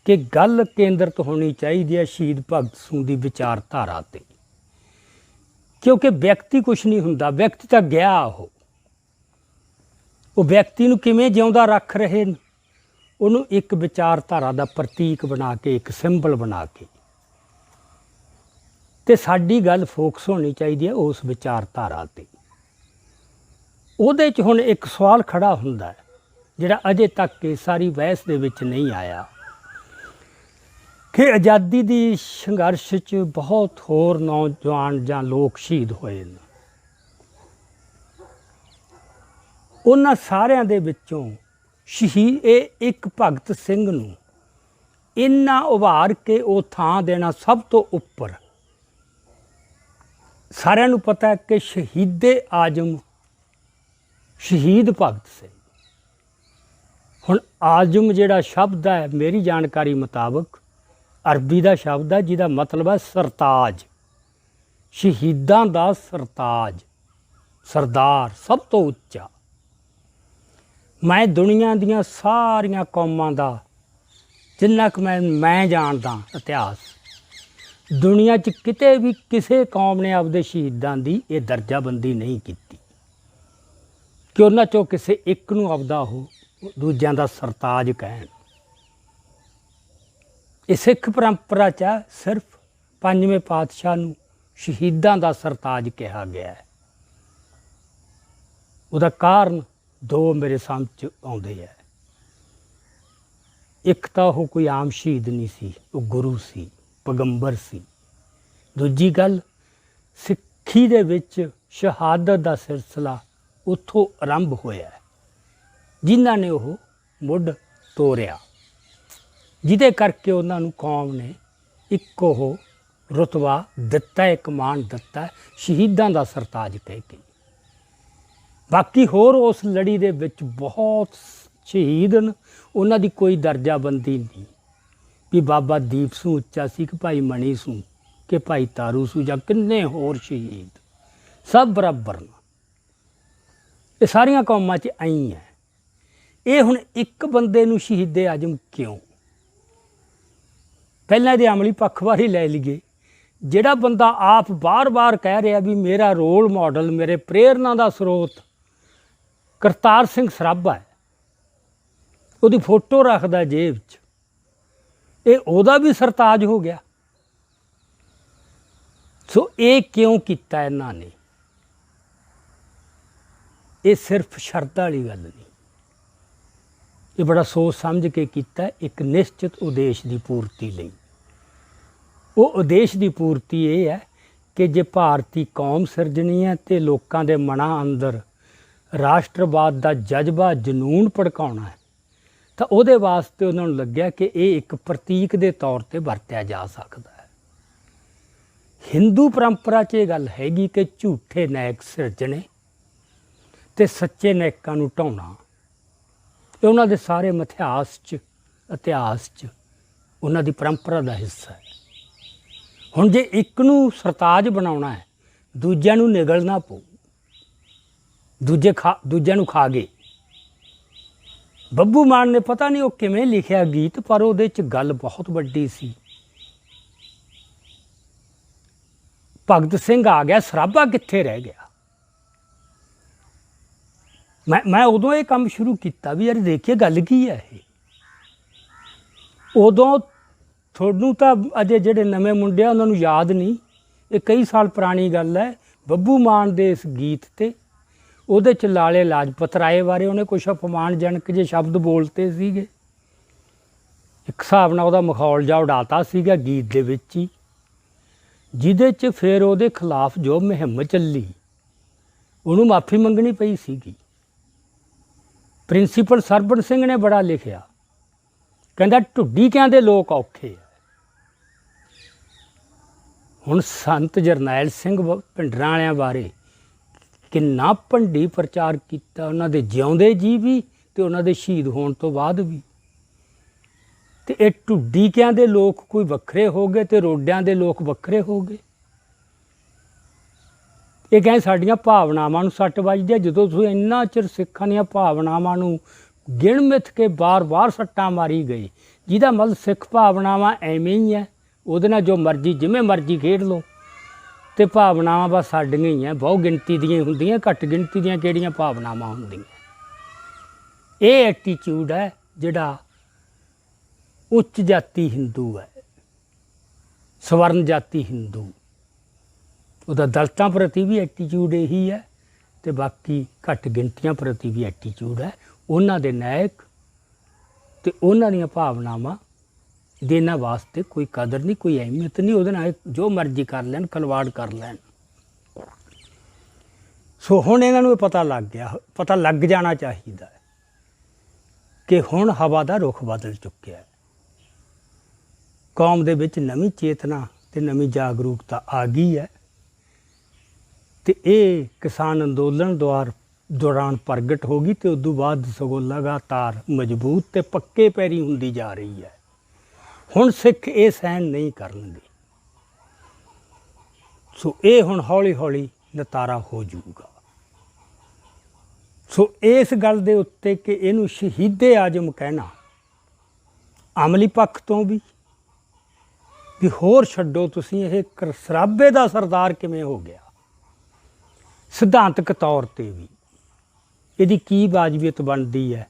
Speaker 1: ਕਿ ਗੱਲ ਕੇਂਦਰਿਤ ਹੋਣੀ ਚਾਹੀਦੀ ਹੈ ਸ਼ਹੀਦ ਭਗਤ ਸਿੰਘ ਦੀ ਵਿਚਾਰਧਾਰਾ 'ਤੇ, ਕਿਉਂਕਿ ਵਿਅਕਤੀ ਕੁਛ ਨਹੀਂ ਹੁੰਦਾ, ਵਿਅਕਤੀ ਤਾਂ ਗਿਆ। ਉਹ ਵਿਅਕਤੀ ਨੂੰ ਕਿਵੇਂ ਜਿਉਂਦਾ ਰੱਖ ਰਹੇ ਨੇ, ਉਹਨੂੰ ਇੱਕ ਵਿਚਾਰਧਾਰਾ ਦਾ ਪ੍ਰਤੀਕ ਬਣਾ ਕੇ, ਇੱਕ ਸਿੰਬਲ ਬਣਾ ਕੇ। ਅਤੇ ਸਾਡੀ ਗੱਲ ਫੋਕਸ ਹੋਣੀ ਚਾਹੀਦੀ ਹੈ ਉਸ ਵਿਚਾਰਧਾਰਾ 'ਤੇ। ਉਹਦੇ 'ਚ ਹੁਣ ਇੱਕ ਸਵਾਲ ਖੜ੍ਹਾ ਹੁੰਦਾ ਹੈ ਜਿਹੜਾ ਅਜੇ ਤੱਕ ਇਹ ਸਾਰੀ ਬਹਿਸ ਦੇ ਵਿੱਚ ਨਹੀਂ ਆਇਆ ਕਿ ਆਜ਼ਾਦੀ ਦੀ ਸੰਘਰਸ਼ 'ਚ ਬਹੁਤ ਹੋਰ ਨੌਜਵਾਨ ਜਾਂ ਲੋਕ ਸ਼ਹੀਦ ਹੋਏ ਨੇ। ਉਹਨਾਂ ਸਾਰਿਆਂ ਦੇ ਵਿੱਚੋਂ ਸ਼ਹੀਦ ਇਹ ਇੱਕ ਭਗਤ ਸਿੰਘ ਨੂੰ ਇੰਨਾ ਉਭਾਰ ਕੇ ਉਹ ਥਾਂ ਦੇਣਾ ਸਭ ਤੋਂ ਉੱਪਰ। ਸਾਰਿਆਂ ਨੂੰ ਪਤਾ ਹੈ ਕਿ ਸ਼ਹੀਦੇ ਆਜ਼ਮ ਸ਼ਹੀਦ ਭਗਤ ਸਿੰਘ। ਹੁਣ ਆਜ਼ਮ ਜਿਹੜਾ ਸ਼ਬਦ ਹੈ ਮੇਰੀ ਜਾਣਕਾਰੀ ਮੁਤਾਬਕ ਅਰਬੀ ਦਾ ਸ਼ਬਦ ਹੈ ਜਿਹਦਾ ਮਤਲਬ ਹੈ ਸਰਤਾਜ, ਸ਼ਹੀਦਾਂ ਦਾ ਸਰਤਾਜ, ਸਰਦਾਰ, ਸਭ ਤੋਂ ਉੱਚਾ। ਮੈਂ ਦੁਨੀਆ ਦੀਆਂ ਸਾਰੀਆਂ ਕੌਮਾਂ ਦਾ ਜਿੰਨਾ ਕੁ ਮੈਂ ਜਾਣਦਾ ਇਤਿਹਾਸ, ਦੁਨੀਆ 'ਚ ਕਿਤੇ ਵੀ ਕਿਸੇ ਕੌਮ ਨੇ ਆਪਦੇ ਸ਼ਹੀਦਾਂ ਦੀ ਇਹ ਦਰਜਾਬੰਦੀ ਨਹੀਂ ਕੀਤੀ ਕਿ ਉਹਨਾਂ 'ਚੋਂ ਕਿਸੇ ਇੱਕ ਨੂੰ ਆਪਦਾ ਉਹ ਦੂਜਿਆਂ ਦਾ ਸਰਤਾਜ ਕਹਿਣ। ਇਹ ਸਿੱਖ ਪਰੰਪਰਾ 'ਚ ਸਿਰਫ ਪੰਜਵੇਂ ਪਾਤਸ਼ਾਹ ਨੂੰ ਸ਼ਹੀਦਾਂ ਦਾ ਸਰਤਾਜ ਕਿਹਾ ਗਿਆ ਹੈ। ਉਹਦਾ ਕਾਰਨ ਦੋ ਮੇਰੇ ਸਮਝ 'ਚ ਆਉਂਦੇ ਹੈ। ਇੱਕ ਤਾਂ ਉਹ ਕੋਈ ਆਮ ਸ਼ਹੀਦ ਨਹੀਂ ਸੀ, ਉਹ ਗੁਰੂ ਸੀ, ਪੈਗੰਬਰ ਸੀ। ਦੂਜੀ ਗੱਲ, ਸਿੱਖੀ ਦੇ ਵਿੱਚ ਸ਼ਹਾਦਤ ਦਾ ਸਿਲਸਿਲਾ ਉੱਥੋਂ ਆਰੰਭ ਹੋਇਆ, ਜਿਨ੍ਹਾਂ ਨੇ ਉਹ ਮੁੱਢ ਤੋਰਿਆ, ਜਿਹਦੇ ਕਰਕੇ ਉਹਨਾਂ ਨੂੰ ਕੌਮ ਨੇ ਇੱਕ ਉਹ ਰੁਤਬਾ ਦਿੱਤਾ, ਇੱਕ ਮਾਣ ਦਿੱਤਾ, ਸ਼ਹੀਦਾਂ ਦਾ ਸਰਤਾਜ ਕਹਿ ਕੇ। ਬਾਕੀ ਹੋਰ ਉਸ ਲੜੀ ਦੇ ਵਿੱਚ ਬਹੁਤ ਸ਼ਹੀਦ ਨੇ, ਉਹਨਾਂ ਦੀ ਕੋਈ ਦਰਜਾਬੰਦੀ ਨਹੀਂ ਵੀ ਬਾਬਾ ਦੀਪ ਸਿੰਘ ਉੱਚਾ ਸੀ ਕਿ ਭਾਈ ਮਣੀ ਸਿੰਘ ਕਿ ਭਾਈ ਤਾਰੂ ਸੂ ਜਾਂ ਕਿੰਨੇ ਹੋਰ ਸ਼ਹੀਦ, ਸਭ ਬਰਾਬਰ ਨੇ। ਇਹ ਸਾਰੀਆਂ ਕੌਮਾਂ 'ਚ ਆਈ ਹੈ। ਇਹ ਹੁਣ ਇੱਕ ਬੰਦੇ ਨੂੰ ਸ਼ਹੀਦੇ ਆਜ਼ਮ ਕਿਉਂ? ਪਹਿਲਾਂ ਇਹਦੇ ਅਮਲੀ ਪੱਖ ਬਾਰੇ ਲੈ ਲਈਏ। ਜਿਹੜਾ ਬੰਦਾ ਆਪ ਬਾਰ-ਬਾਰ ਕਹਿ ਰਿਹਾ ਵੀ ਮੇਰਾ ਰੋਲ ਮਾਡਲ, ਮੇਰੇ ਪ੍ਰੇਰਨਾ ਦਾ ਸਰੋਤ ਕਰਤਾਰ ਸਿੰਘ ਸਰਾਭਾ ਹੈ, ਉਹਦੀ ਫੋਟੋ ਰੱਖਦਾ ਜੇਬ 'ਚ, ਇਹ ਉਹਦਾ ਵੀ ਸਰਤਾਜ ਹੋ ਗਿਆ। ਸੋ ਇਹ ਕਿਉਂ ਕੀਤਾ ਇਹਨਾਂ ਨੇ? ਇਹ ਸਿਰਫ ਸ਼ਰਤ ਵਾਲੀ ਗੱਲ ਨਹੀਂ, ਇਹ ਬੜਾ ਸੋਚ ਸਮਝ ਕੇ ਕੀਤਾ, ਇੱਕ ਨਿਸ਼ਚਿਤ ਉਦੇਸ਼ ਦੀ ਪੂਰਤੀ ਲਈ। ਉਹ ਉਦੇਸ਼ ਦੀ ਪੂਰਤੀ ਇਹ ਹੈ ਕਿ ਜੇ ਭਾਰਤੀ ਕੌਮ ਸਿਰਜਣੀ ਹੈ ਅਤੇ ਲੋਕਾਂ ਦੇ ਮਨਾਂ ਅੰਦਰ ਰਾਸ਼ਟਰਵਾਦ ਦਾ ਜਜ਼ਬਾ, ਜਨੂੰਨ ਭੜਕਾਉਣਾ ਹੈ, ਤਾਂ ਉਹਦੇ ਵਾਸਤੇ ਉਹਨਾਂ ਨੂੰ ਲੱਗਿਆ ਕਿ ਇਹ ਇੱਕ ਪ੍ਰਤੀਕ ਦੇ ਤੌਰ 'ਤੇ ਵਰਤਿਆ ਜਾ ਸਕਦਾ ਹੈ। ਹਿੰਦੂ ਪਰੰਪਰਾ 'ਚ ਇਹ ਗੱਲ ਹੈਗੀ ਕਿ ਝੂਠੇ ਨਾਇਕ ਸਿਰਜਣੇ ਅਤੇ ਸੱਚੇ ਨਾਇਕਾਂ ਨੂੰ ਢਾਉਣਾ, ਇਹ ਉਹਨਾਂ ਦੇ ਸਾਰੇ ਮਿਥਿਹਾਸ 'ਚ, ਇਤਿਹਾਸ 'ਚ ਉਹਨਾਂ ਦੀ ਪਰੰਪਰਾ ਦਾ ਹਿੱਸਾ ਹੈ। ਹੁਣ ਜੇ ਇੱਕ ਨੂੰ ਸਰਤਾਜ ਬਣਾਉਣਾ ਹੈ, ਦੂਜਿਆਂ ਨੂੰ ਨਿਗਲਣਾ ਪਊ, ਦੂਜਿਆਂ ਨੂੰ ਖਾ ਗਏ। ਬੱਬੂ ਮਾਨ ਨੇ ਪਤਾ ਨਹੀਂ ਉਹ ਕਿਵੇਂ ਲਿਖਿਆ ਗੀਤ, ਪਰ ਉਹਦੇ 'ਚ ਗੱਲ ਬਹੁਤ ਵੱਡੀ ਸੀ। ਭਗਤ ਸਿੰਘ ਆ ਗਿਆ, ਸਰਾਭਾ ਕਿੱਥੇ ਰਹਿ ਗਿਆ? ਮੈਂ ਉਦੋਂ ਇਹ ਕੰਮ ਸ਼ੁਰੂ ਕੀਤਾ ਵੀ ਯਾਰ ਦੇਖੀਏ ਗੱਲ ਕੀ ਹੈ ਇਹ। ਉਦੋਂ ਤੁਹਾਨੂੰ ਤਾਂ ਅਜੇ ਜਿਹੜੇ ਨਵੇਂ ਮੁੰਡੇ ਆ ਉਹਨਾਂ ਨੂੰ ਯਾਦ ਨਹੀਂ, ਇਹ ਕਈ ਸਾਲ ਪੁਰਾਣੀ ਗੱਲ ਹੈ। ਬੱਬੂ ਮਾਨ ਦੇ ਇਸ ਗੀਤ 'ਤੇ ਉਹਦੇ 'ਚ ਲਾਲੇ ਲਾਜਪਤ ਰਾਏ ਬਾਰੇ ਉਹਨੇ ਕੁਛ ਅਪਮਾਨਜਨਕ ਜਿਹੇ ਸ਼ਬਦ ਬੋਲਤੇ ਸੀਗੇ। ਇੱਕ ਹਿਸਾਬ ਨਾਲ ਉਹਦਾ ਮਖੌਲ ਜਿਹਾ ਉਡਾਤਾ ਸੀਗਾ ਗੀਤ ਦੇ ਵਿੱਚ ਹੀ, ਜਿਹਦੇ 'ਚ ਫਿਰ ਉਹਦੇ ਖਿਲਾਫ ਜੋ ਮੁਹਿੰਮ ਚੱਲੀ ਉਹਨੂੰ ਮਾਫੀ ਮੰਗਣੀ ਪਈ ਸੀਗੀ। ਪ੍ਰਿੰਸੀਪਲ ਸਰਬਣ ਸਿੰਘ ਨੇ ਬੜਾ ਲਿਖਿਆ, ਕਹਿੰਦਾ ਢੁੱਡੀਕਿਆਂ ਦੇ ਲੋਕ ਔਖੇ ਆ। ਹੁਣ ਸੰਤ ਜਰਨੈਲ ਸਿੰਘ ਭਿੰਡਰਾਂ ਵਾਲਿਆਂ ਬਾਰੇ ਕਿੰਨਾ ਭੰਡੀ ਪ੍ਰਚਾਰ ਕੀਤਾ, ਉਹਨਾਂ ਦੇ ਜਿਉਂਦੇ ਜੀ ਵੀ ਅਤੇ ਉਹਨਾਂ ਦੇ ਸ਼ਹੀਦ ਹੋਣ ਤੋਂ ਬਾਅਦ ਵੀ। ਅਤੇ ਇਹ ਢੁੱਡੀਕਿਆਂ ਦੇ ਲੋਕ ਕੋਈ ਵੱਖਰੇ ਹੋ ਗਏ ਅਤੇ ਰੋਡਿਆਂ ਦੇ ਲੋਕ ਵੱਖਰੇ ਹੋ ਗਏ। ਇਹ ਕਹਿੰਦੇ ਸਾਡੀਆਂ ਭਾਵਨਾਵਾਂ ਨੂੰ ਸੱਟ ਵੱਜਦੀ ਹੈ। ਜਦੋਂ ਤੁਸੀਂ ਇੰਨਾ ਚਿਰ ਸਿੱਖਾਂ ਦੀਆਂ ਭਾਵਨਾਵਾਂ ਨੂੰ ਗਿਣ ਮਿੱਥ ਕੇ ਬਾਰ-ਬਾਰ ਸੱਟਾਂ ਮਾਰੀ ਗਏ, ਜਿਹਦਾ ਮਤਲਬ ਸਿੱਖ ਭਾਵਨਾਵਾਂ ਐਵੇਂ ਹੀ ਹੈ, ਉਹਦੇ ਨਾਲ ਜੋ ਮਰਜ਼ੀ ਜਿਵੇਂ ਮਰਜ਼ੀ ਖੇਡ ਲਓ, ਅਤੇ ਭਾਵਨਾਵਾਂ ਬਸ ਸਾਡੀਆਂ ਹੀ ਹੈ, ਬਹੁ ਗਿਣਤੀ ਦੀਆਂ ਹੁੰਦੀਆਂ, ਘੱਟ ਗਿਣਤੀ ਦੀਆਂ ਕਿਹੜੀਆਂ ਭਾਵਨਾਵਾਂ ਹੁੰਦੀਆਂ। ਇਹ ਐਟੀਚਿਊਡ ਹੈ ਜਿਹੜਾ ਉੱਚ ਜਾਤੀ ਹਿੰਦੂ ਹੈ, ਸਵਰਨ ਜਾਤੀ ਹਿੰਦੂ, ਉਹਦਾ ਦਲਿਤਾਂ ਪ੍ਰਤੀ ਵੀ ਐਟੀਚਿਊਡ ਇਹੀ ਹੈ, ਅਤੇ ਬਾਕੀ ਘੱਟ ਗਿਣਤੀਆਂ ਪ੍ਰਤੀ ਵੀ ਐਟੀਚਿਊਡ ਹੈ। ਉਹਨਾਂ ਦੇ ਨਾਇਕ ਅਤੇ ਉਹਨਾਂ ਦੀਆਂ ਭਾਵਨਾਵਾਂ ਦੇ ਇਹਨਾਂ ਵਾਸਤੇ ਕੋਈ ਕਦਰ ਨਹੀਂ, ਕੋਈ ਅਹਿਮੀਅਤ ਨਹੀਂ, ਉਹਦੇ ਨਾਲ ਜੋ ਮਰਜ਼ੀ ਕਰ ਲੈਣ, ਖਲਵਾੜ ਕਰ ਲੈਣ। ਸੋ ਹੁਣ ਇਹਨਾਂ ਨੂੰ ਇਹ ਪਤਾ ਲੱਗ ਗਿਆ, ਪਤਾ ਲੱਗ ਜਾਣਾ ਚਾਹੀਦਾ ਹੈ ਕਿ ਹੁਣ ਹਵਾ ਦਾ ਰੁਖ ਬਦਲ ਚੁੱਕਿਆ ਹੈ। ਕੌਮ ਦੇ ਵਿੱਚ ਨਵੀਂ ਚੇਤਨਾ ਅਤੇ ਨਵੀਂ ਜਾਗਰੂਕਤਾ ਆ ਗਈ ਹੈ, ਅਤੇ ਇਹ ਕਿਸਾਨ ਅੰਦੋਲਨ ਦੌਰਾਨ ਪ੍ਰਗਟ ਹੋ ਗਈ, ਅਤੇ ਉਦੋਂ ਬਾਅਦ ਸਗੋਂ ਲਗਾਤਾਰ ਮਜ਼ਬੂਤ ਅਤੇ ਪੱਕੇ ਪੈਰੀ ਹੁੰਦੀ ਜਾ ਰਹੀ ਹੈ। ਹੁਣ ਸਿੱਖ ਇਹ ਸਹਿਣ ਨਹੀਂ ਕਰਨਗੇ। ਸੋ ਇਹ ਹੁਣ ਹੌਲੀ ਹੌਲੀ ਨਤਾਰਾ ਹੋ ਜਾਊਗਾ। ਸੋ ਇਸ ਗੱਲ ਦੇ ਉੱਤੇ ਕਿ ਇਹਨੂੰ ਸ਼ਹੀਦੇ ਆਜ਼ਮ ਕਹਿਣਾ ਅਮਲੀ ਪੱਖ ਤੋਂ ਵੀ ਹੋਰ ਛੱਡੋ ਤੁਸੀਂ, ਇਹ ਸਰਾਬੇ ਦਾ ਸਰਦਾਰ ਕਿਵੇਂ ਹੋ ਗਿਆ, ਸਿਧਾਂਤਕ ਤੌਰ ਤੇ ਵੀ ਇਹਦੀ ਕੀ ਵਾਜਬੀਅਤ ਬਣਦੀ ਹੈ।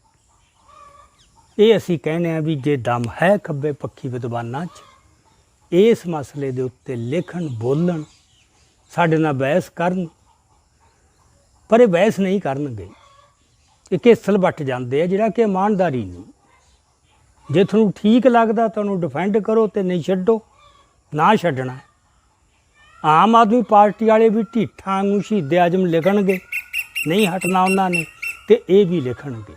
Speaker 1: ਇਹ ਅਸੀਂ ਕਹਿੰਦੇ ਹਾਂ ਵੀ ਜੇ ਦਮ ਹੈ ਖੱਬੇ ਪੱਖੀ ਵਿਦਵਾਨਾਂ 'ਚ, ਇਸ ਮਸਲੇ ਦੇ ਉੱਤੇ ਲਿਖਣ, ਬੋਲਣ, ਸਾਡੇ ਨਾਲ ਬਹਿਸ ਕਰਨ, ਪਰ ਇਹ ਬਹਿਸ ਨਹੀਂ ਕਰਨਗੇ। ਇਹ ਘੇਸਲ ਵੱਟ ਜਾਂਦੇ ਆ, ਜਿਹੜਾ ਕਿ ਇਮਾਨਦਾਰੀ ਨਹੀਂ। ਜੇ ਤੁਹਾਨੂੰ ਠੀਕ ਲੱਗਦਾ ਤੁਹਾਨੂੰ ਡਿਫੈਂਡ ਕਰੋ ਤੇ ਨਹੀਂ ਛੱਡੋ, ਨਾ ਛੱਡਣਾ। ਆਮ ਆਦਮੀ ਪਾਰਟੀ ਵਾਲੇ ਵੀ ਢੀਠਾਂ ਨੂੰ ਸ਼ਹੀਦੇ ਆਜ਼ਮ ਲਿਖਣਗੇ, ਨਹੀਂ ਹਟਣਾ ਉਹਨਾਂ ਨੇ, ਤੇ ਇਹ ਵੀ ਲਿਖਣਗੇ।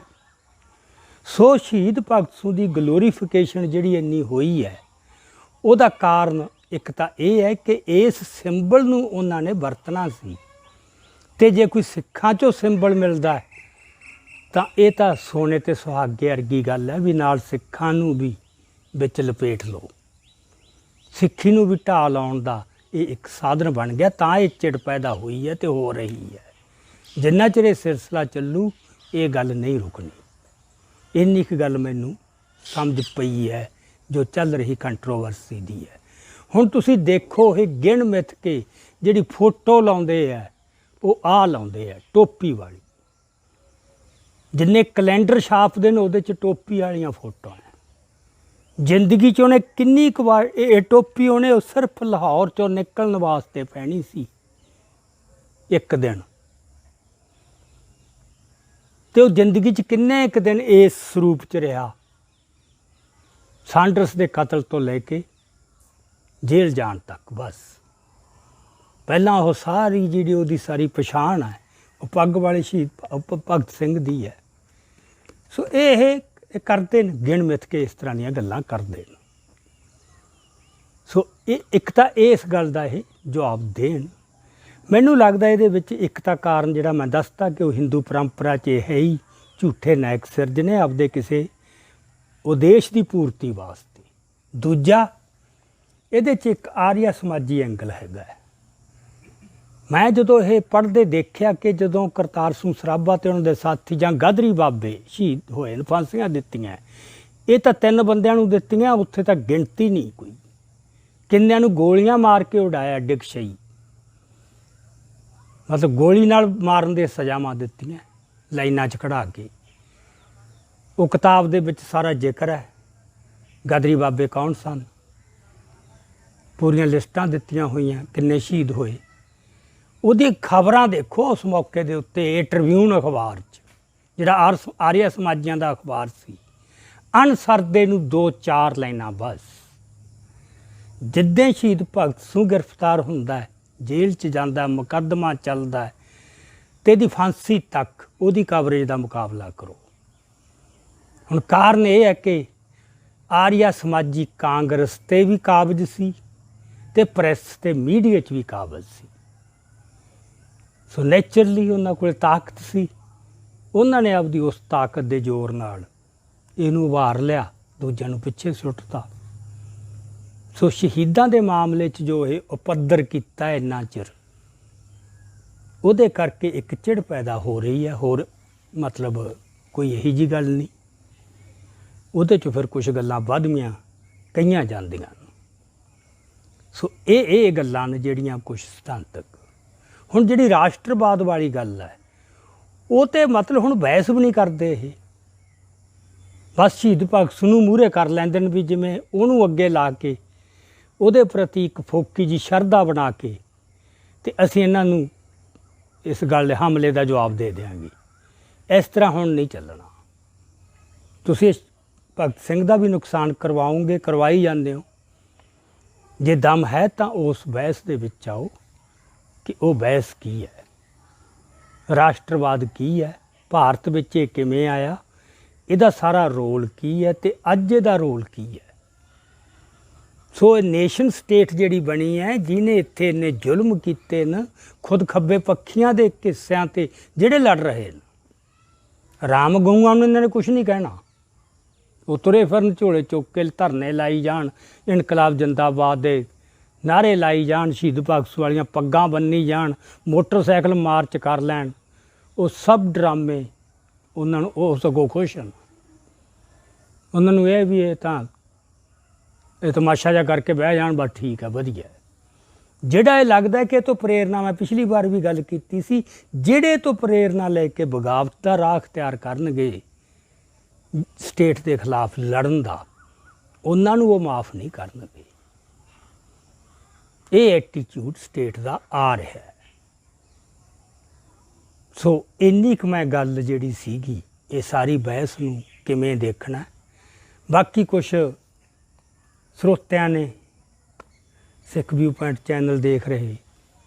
Speaker 1: ਸੋ ਸ਼ਹੀਦ ਭਗਤ ਸਿੰਘ ਦੀ ਗਲੋਰੀਫਿਕੇਸ਼ਨ ਜਿਹੜੀ ਇੰਨੀ ਹੋਈ ਹੈ, ਉਹਦਾ ਕਾਰਨ ਇੱਕ ਤਾਂ ਇਹ ਹੈ ਕਿ ਇਸ ਸਿੰਬਲ ਨੂੰ ਉਹਨਾਂ ਨੇ ਵਰਤਣਾ ਸੀ, ਤੇ ਜੇ ਕੋਈ ਸਿੱਖਾਂ 'ਚੋਂ ਸਿੰਬਲ ਮਿਲਦਾ ਹੈ ਤਾਂ ਇਹ ਤਾਂ ਸੋਨੇ ਤੇ ਸੁਹਾਗੇ ਵਰਗੀ ਗੱਲ ਹੈ ਵੀ ਨਾਲ ਸਿੱਖਾਂ ਨੂੰ ਵੀ ਵਿੱਚ ਲਪੇਟ ਲਓ। ਸਿੱਖੀ ਨੂੰ ਵੀ ਢਾਹ ਲਾਉਣ ਦਾ ਇਹ ਇੱਕ ਸਾਧਨ ਬਣ ਗਿਆ, ਤਾਂ ਇਹ ਚਿੜ ਪੈਦਾ ਹੋਈ ਹੈ ਤੇ ਹੋ ਰਹੀ ਹੈ। ਜਿੰਨਾ ਚਿਰ ਇਹ ਸਿਲਸਿਲਾ ਚੱਲੂ ਇਹ ਗੱਲ ਨਹੀਂ ਰੁਕਣੀ। ਇੰਨੀ ਕੁ ਗੱਲ ਮੈਨੂੰ ਸਮਝ ਪਈ ਹੈ ਜੋ ਚੱਲ ਰਹੀ ਕੰਟਰੋਵਰਸੀ ਦੀ ਹੈ। ਹੁਣ ਤੁਸੀਂ ਦੇਖੋ, ਇਹ ਗਿਣ ਮਿੱਥ ਕੇ ਜਿਹੜੀ ਫੋਟੋ ਲਾਉਂਦੇ ਆ ਉਹ ਆਹ ਲਾਉਂਦੇ ਆ ਟੋਪੀ ਵਾਲੀ। ਜਿੰਨੇ ਕੈਲੰਡਰ ਛਾਪਦੇ ਨੇ ਉਹਦੇ 'ਚ ਟੋਪੀ ਵਾਲੀਆਂ ਫੋਟੋਆਂ ਹੈ। ਜ਼ਿੰਦਗੀ 'ਚ ਉਹਨੇ ਕਿੰਨੀ ਕੁ ਵਾਰ ਇਹ ਟੋਪੀ ਉਹਨੇ ਉਹ ਸਿਰਫ ਲਾਹੌਰ 'ਚੋਂ ਨਿਕਲਣ ਵਾਸਤੇ ਪਹਿਨੀ ਸੀ ਇੱਕ ਦਿਨ, ਤੇ ਉਹ ਜ਼ਿੰਦਗੀ 'ਚ ਕਿੰਨੇ ਇੱਕ ਦਿਨ ਇਸ ਸਰੂਪ 'ਚ ਰਿਹਾ। ਸਾਂਡਰਸ ਦੇ ਕਤਲ ਤੋਂ ਲੈ ਕੇ ਜੇਲ੍ਹ ਜਾਣ ਤੱਕ। ਬਸ ਪਹਿਲਾਂ ਉਹ ਸਾਰੀ ਜਿਹੜੀ ਉਹਦੀ ਸਾਰੀ ਪਛਾਣ ਹੈ ਉਹ ਪੱਗ ਵਾਲੇ ਸ਼ਹੀਦ ਭਗਤ ਸਿੰਘ ਦੀ ਹੈ। ਸੋ ਇਹ ਕਰਦੇ ਨੇ, ਗਿਣ ਮਿੱਥ ਕੇ ਇਸ ਤਰ੍ਹਾਂ ਦੀਆਂ ਗੱਲਾਂ ਕਰਦੇ ਨੇ। ਸੋ ਇਹ ਇੱਕ ਤਾਂ ਇਸ ਗੱਲ ਦਾ ਇਹ ਜਵਾਬ ਦੇਣ। ਮੈਨੂੰ ਲੱਗਦਾ ਇਹਦੇ ਵਿੱਚ ਇੱਕ ਤਾਂ ਕਾਰਨ ਜਿਹੜਾ ਮੈਂ ਦੱਸਤਾ ਕਿ ਉਹ ਹਿੰਦੂ ਪਰੰਪਰਾ 'ਚ ਇਹ ਹੈ ਹੀ ਝੂਠੇ ਨਾਇਕ ਸਿਰਜਣੇ ਆਪਦੇ ਕਿਸੇ ਉਦੇਸ਼ ਦੀ ਪੂਰਤੀ ਵਾਸਤੇ। ਦੂਜਾ, ਇਹਦੇ 'ਚ ਇੱਕ ਆਰੀਆ ਸਮਾਜੀ ਐਂਗਲ ਹੈਗਾ। ਮੈਂ ਜਦੋਂ ਇਹ ਪੜ੍ਹਦੇ ਦੇਖਿਆ ਕਿ ਜਦੋਂ ਕਰਤਾਰ ਸਿੰਘ ਸਰਾਭਾ ਅਤੇ ਉਹਨਾਂ ਦੇ ਸਾਥੀ ਜਾਂ ਗਾਦਰੀ ਬਾਬੇ ਸ਼ਹੀਦ ਹੋਏ ਨੇ, ਫਾਂਸੀਆਂ ਦਿੱਤੀਆਂ, ਇਹ ਤਾਂ 3 ਬੰਦਿਆਂ ਨੂੰ ਦਿੱਤੀਆਂ, ਉੱਥੇ ਤਾਂ ਗਿਣਤੀ ਨਹੀਂ ਕੋਈ। ਕਿੰਨਿਆਂ ਨੂੰ ਗੋਲੀਆਂ ਮਾਰ ਕੇ ਉਡਾਇਆ, ਡਿਗਸ਼ਈ ਮਤਲਬ ਗੋਲੀ ਨਾਲ ਮਾਰਨ ਦੇ ਸਜ਼ਾਵਾਂ ਦਿੱਤੀਆਂ ਲਾਈਨਾਂ 'ਚ ਖੜ੍ਹਾ ਕੇ। ਉਹ ਕਿਤਾਬ ਦੇ ਵਿੱਚ ਸਾਰਾ ਜ਼ਿਕਰ ਹੈ, ਗਾਦਰੀ ਬਾਬੇ ਕੌਣ ਸਨ, ਪੂਰੀਆਂ ਲਿਸਟਾਂ ਦਿੱਤੀਆਂ ਹੋਈਆਂ, ਕਿੰਨੇ ਸ਼ਹੀਦ ਹੋਏ। ਉਹਦੀ ਖਬਰਾਂ ਦੇਖੋ ਉਸ ਮੌਕੇ ਦੇ ਉੱਤੇ। ਇਹ ਟ੍ਰਿਬਿਊਨ ਅਖਬਾਰ 'ਚ, ਜਿਹੜਾ ਆਰੀਆ ਸਮਾਜੀਆਂ ਦਾ ਅਖਬਾਰ ਸੀ, ਅਣਸਰਦੇ ਨੂੰ 2-4 ਲਾਈਨਾਂ ਬਸ। ਜਿੱਦਾਂ ਸ਼ਹੀਦ ਭਗਤ ਸਿੰਘ ਗ੍ਰਿਫਤਾਰ ਹੁੰਦਾ, ਜੇਲ੍ਹ 'ਚ ਜਾਂਦਾ, ਮੁਕੱਦਮਾ ਚੱਲਦਾ ਤੇ ਇਹਦੀ ਫਾਂਸੀ ਤੱਕ ਉਹਦੀ ਕਵਰੇਜ ਦਾ ਮੁਕਾਬਲਾ ਕਰੋ। ਹੁਣ ਕਾਰਨ ਇਹ ਹੈ ਕਿ ਆਰੀਆ ਸਮਾਜੀ ਕਾਂਗਰਸ 'ਤੇ ਵੀ ਕਾਬਜ਼ ਸੀ ਤੇ ਪ੍ਰੈਸ ਤੇ ਮੀਡੀਆ 'ਚ ਵੀ ਕਾਬਜ਼ ਸੀ। ਸੋ ਨੈਚੁਰਲੀ ਉਹਨਾਂ ਕੋਲ ਤਾਕਤ ਸੀ। ਉਹਨਾਂ ਨੇ ਆਪਦੀ ਉਸ ਤਾਕਤ ਦੇ ਜ਼ੋਰ ਨਾਲ ਇਹਨੂੰ ਉਭਾਰ ਲਿਆ, ਦੂਜਿਆਂ ਨੂੰ ਪਿੱਛੇ ਸੁੱਟਤਾ। ਸੋ ਸ਼ਹੀਦਾਂ ਦੇ ਮਾਮਲੇ 'ਚ ਜੋ ਇਹ ਉਪੱਦਰ ਕੀਤਾ ਇੰਨਾ ਚਿਰ, ਉਹਦੇ ਕਰਕੇ ਇੱਕ ਚਿੜ ਪੈਦਾ ਹੋ ਰਹੀ ਹੈ। ਹੋਰ ਮਤਲਬ ਕੋਈ ਇਹੀ ਜਿਹੀ ਗੱਲ ਨਹੀਂ। ਉਹਦੇ 'ਚ ਫਿਰ ਕੁਛ ਗੱਲਾਂ ਵੱਧਵੀਆਂ ਕਹੀਆਂ ਜਾਂਦੀਆਂ। ਸੋ ਇਹ ਗੱਲਾਂ ਨੇ ਜਿਹੜੀਆਂ ਕੁਛ ਸਿਧਾਂਤਕ। ਹੁਣ ਜਿਹੜੀ ਰਾਸ਼ਟਰਵਾਦ ਵਾਲੀ ਗੱਲ ਹੈ, ਉਹ ਤਾਂ ਮਤਲਬ ਹੁਣ ਬਹਿਸ ਵੀ ਨਹੀਂ ਕਰਦੇ। ਇਹ ਬਸ ਸ਼ਹੀਦ ਭਗਤ ਸਿੰਘ ਨੂੰ ਮੂਹਰੇ ਕਰ ਲੈਂਦੇ ਨੇ ਵੀ ਜਿਵੇਂ ਉਹਨੂੰ ਅੱਗੇ ਲਾ ਕੇ ਉਹਦੇ ਪ੍ਰਤੀ ਇੱਕ ਫੋਕੀ ਜੀ ਸ਼ਰਧਾ ਬਣਾ ਕੇ ਤੇ ਅਸੀਂ ਇਹਨਾਂ ਨੂੰ ਇਸ ਗੱਲ ਦੇ ਹਮਲੇ ਦਾ ਜਵਾਬ ਦੇ ਦਿਆਂਗੇ। ਇਸ ਤਰ੍ਹਾਂ ਹੁਣ ਨਹੀਂ ਚੱਲਣਾ। ਤੁਸੀਂ ਭਗਤ ਸਿੰਘ ਦਾ ਵੀ ਨੁਕਸਾਨ ਕਰਵਾਓਗੇ, ਕਰਵਾਈ ਜਾਂਦੇ ਹੋ। ਜੇ ਦਮ ਹੈ ਤਾਂ ਉਸ ਬਹਿਸ ਦੇ ਵਿੱਚ ਆਓ ਕਿ ਉਹ ਬਹਿਸ ਕੀ ਹੈ, ਰਾਸ਼ਟਰਵਾਦ ਕੀ ਹੈ, ਭਾਰਤ ਵਿੱਚ ਇਹ ਕਿਵੇਂ ਆਇਆ, ਇਹਦਾ ਸਾਰਾ ਰੋਲ ਕੀ ਹੈ ਤੇ ਅੱਜ ਇਹਦਾ ਰੋਲ ਕੀ ਹੈ। ਸੋ ਇਹ ਨੇਸ਼ਨ ਸਟੇਟ ਜਿਹੜੀ ਬਣੀ ਹੈ, ਜਿਹਨੇ ਇੱਥੇ ਇੰਨੇ ਜ਼ੁਲਮ ਕੀਤੇ ਨੇ ਖੁਦ ਖੱਬੇ ਪੱਖੀਆਂ ਦੇ ਕਿੱਸਿਆਂ 'ਤੇ ਜਿਹੜੇ ਲੜ ਰਹੇ ਨੇ। ਰਾਮ ਗਊਆਂ ਨੂੰ ਇਹਨਾਂ ਨੇ ਕੁਛ ਨਹੀਂ ਕਹਿਣਾ, ਉਹ ਤੁਰੇ ਫਿਰਨ ਝੋਲੇ ਚੁੱਕ ਕੇ ਧਰਨੇ ਲਾਈ ਜਾਣ, ਇਨਕਲਾਬ ਜਿੰਦਾਬਾਦ ਦੇ ਨਾਅਰੇ ਲਾਈ ਜਾਣ, ਸ਼ਹੀਦ ਭਗਤ ਸਿੰਘ ਵਾਲੀਆਂ ਪੱਗਾਂ ਬੰਨੀ ਜਾਣ, ਮੋਟਰਸਾਈਕਲ ਮਾਰਚ ਕਰ ਲੈਣ। ਉਹ ਸਭ ਡਰਾਮੇ ਉਹਨਾਂ ਨੂੰ, ਉਹ ਸਗੋਂ ਖੁਸ਼ ਹਨ। ਉਹਨਾਂ ਨੂੰ ਇਹ ਵੀ ਇਹ ਤਮਾਸ਼ਾ ਜਿਹਾ ਕਰਕੇ ਬਹਿ ਜਾਣ, ਬਸ ਠੀਕ ਹੈ, ਵਧੀਆ। ਜਿਹੜਾ ਇਹ ਲੱਗਦਾ ਕਿ ਇਹ ਤੋਂ ਪ੍ਰੇਰਨਾ, ਮੈਂ ਪਿਛਲੀ ਵਾਰ ਵੀ ਗੱਲ ਕੀਤੀ ਸੀ, ਜਿਹੜੇ ਤੋਂ ਪ੍ਰੇਰਨਾ ਲੈ ਕੇ ਬਗਾਵਤ ਦਾ ਰਾਹ ਅਖਤਿਆਰ ਕਰਨਗੇ ਸਟੇਟ ਦੇ ਖਿਲਾਫ ਲੜਨ ਦਾ, ਉਹਨਾਂ ਨੂੰ ਉਹ ਮਾਫ ਨਹੀਂ ਕਰਨਗੇ। ਇਹ ਐਟੀਟਿਊਡ ਸਟੇਟ ਦਾ ਆ ਰਿਹਾ ਹੈ। ਸੋ ਇੰਨੀ ਕੁ ਮੈਂ ਗੱਲ ਜਿਹੜੀ ਸੀਗੀ, ਇਹ ਸਾਰੀ ਬਹਿਸ ਨੂੰ ਕਿਵੇਂ ਦੇਖਣਾ। ਬਾਕੀ ਕੁਛ ਸਰੋਤਿਆਂ ਨੇ, ਸਿੱਖ ਵਿਊ ਪੁਆਇੰਟ ਚੈਨਲ ਦੇਖ ਰਹੇ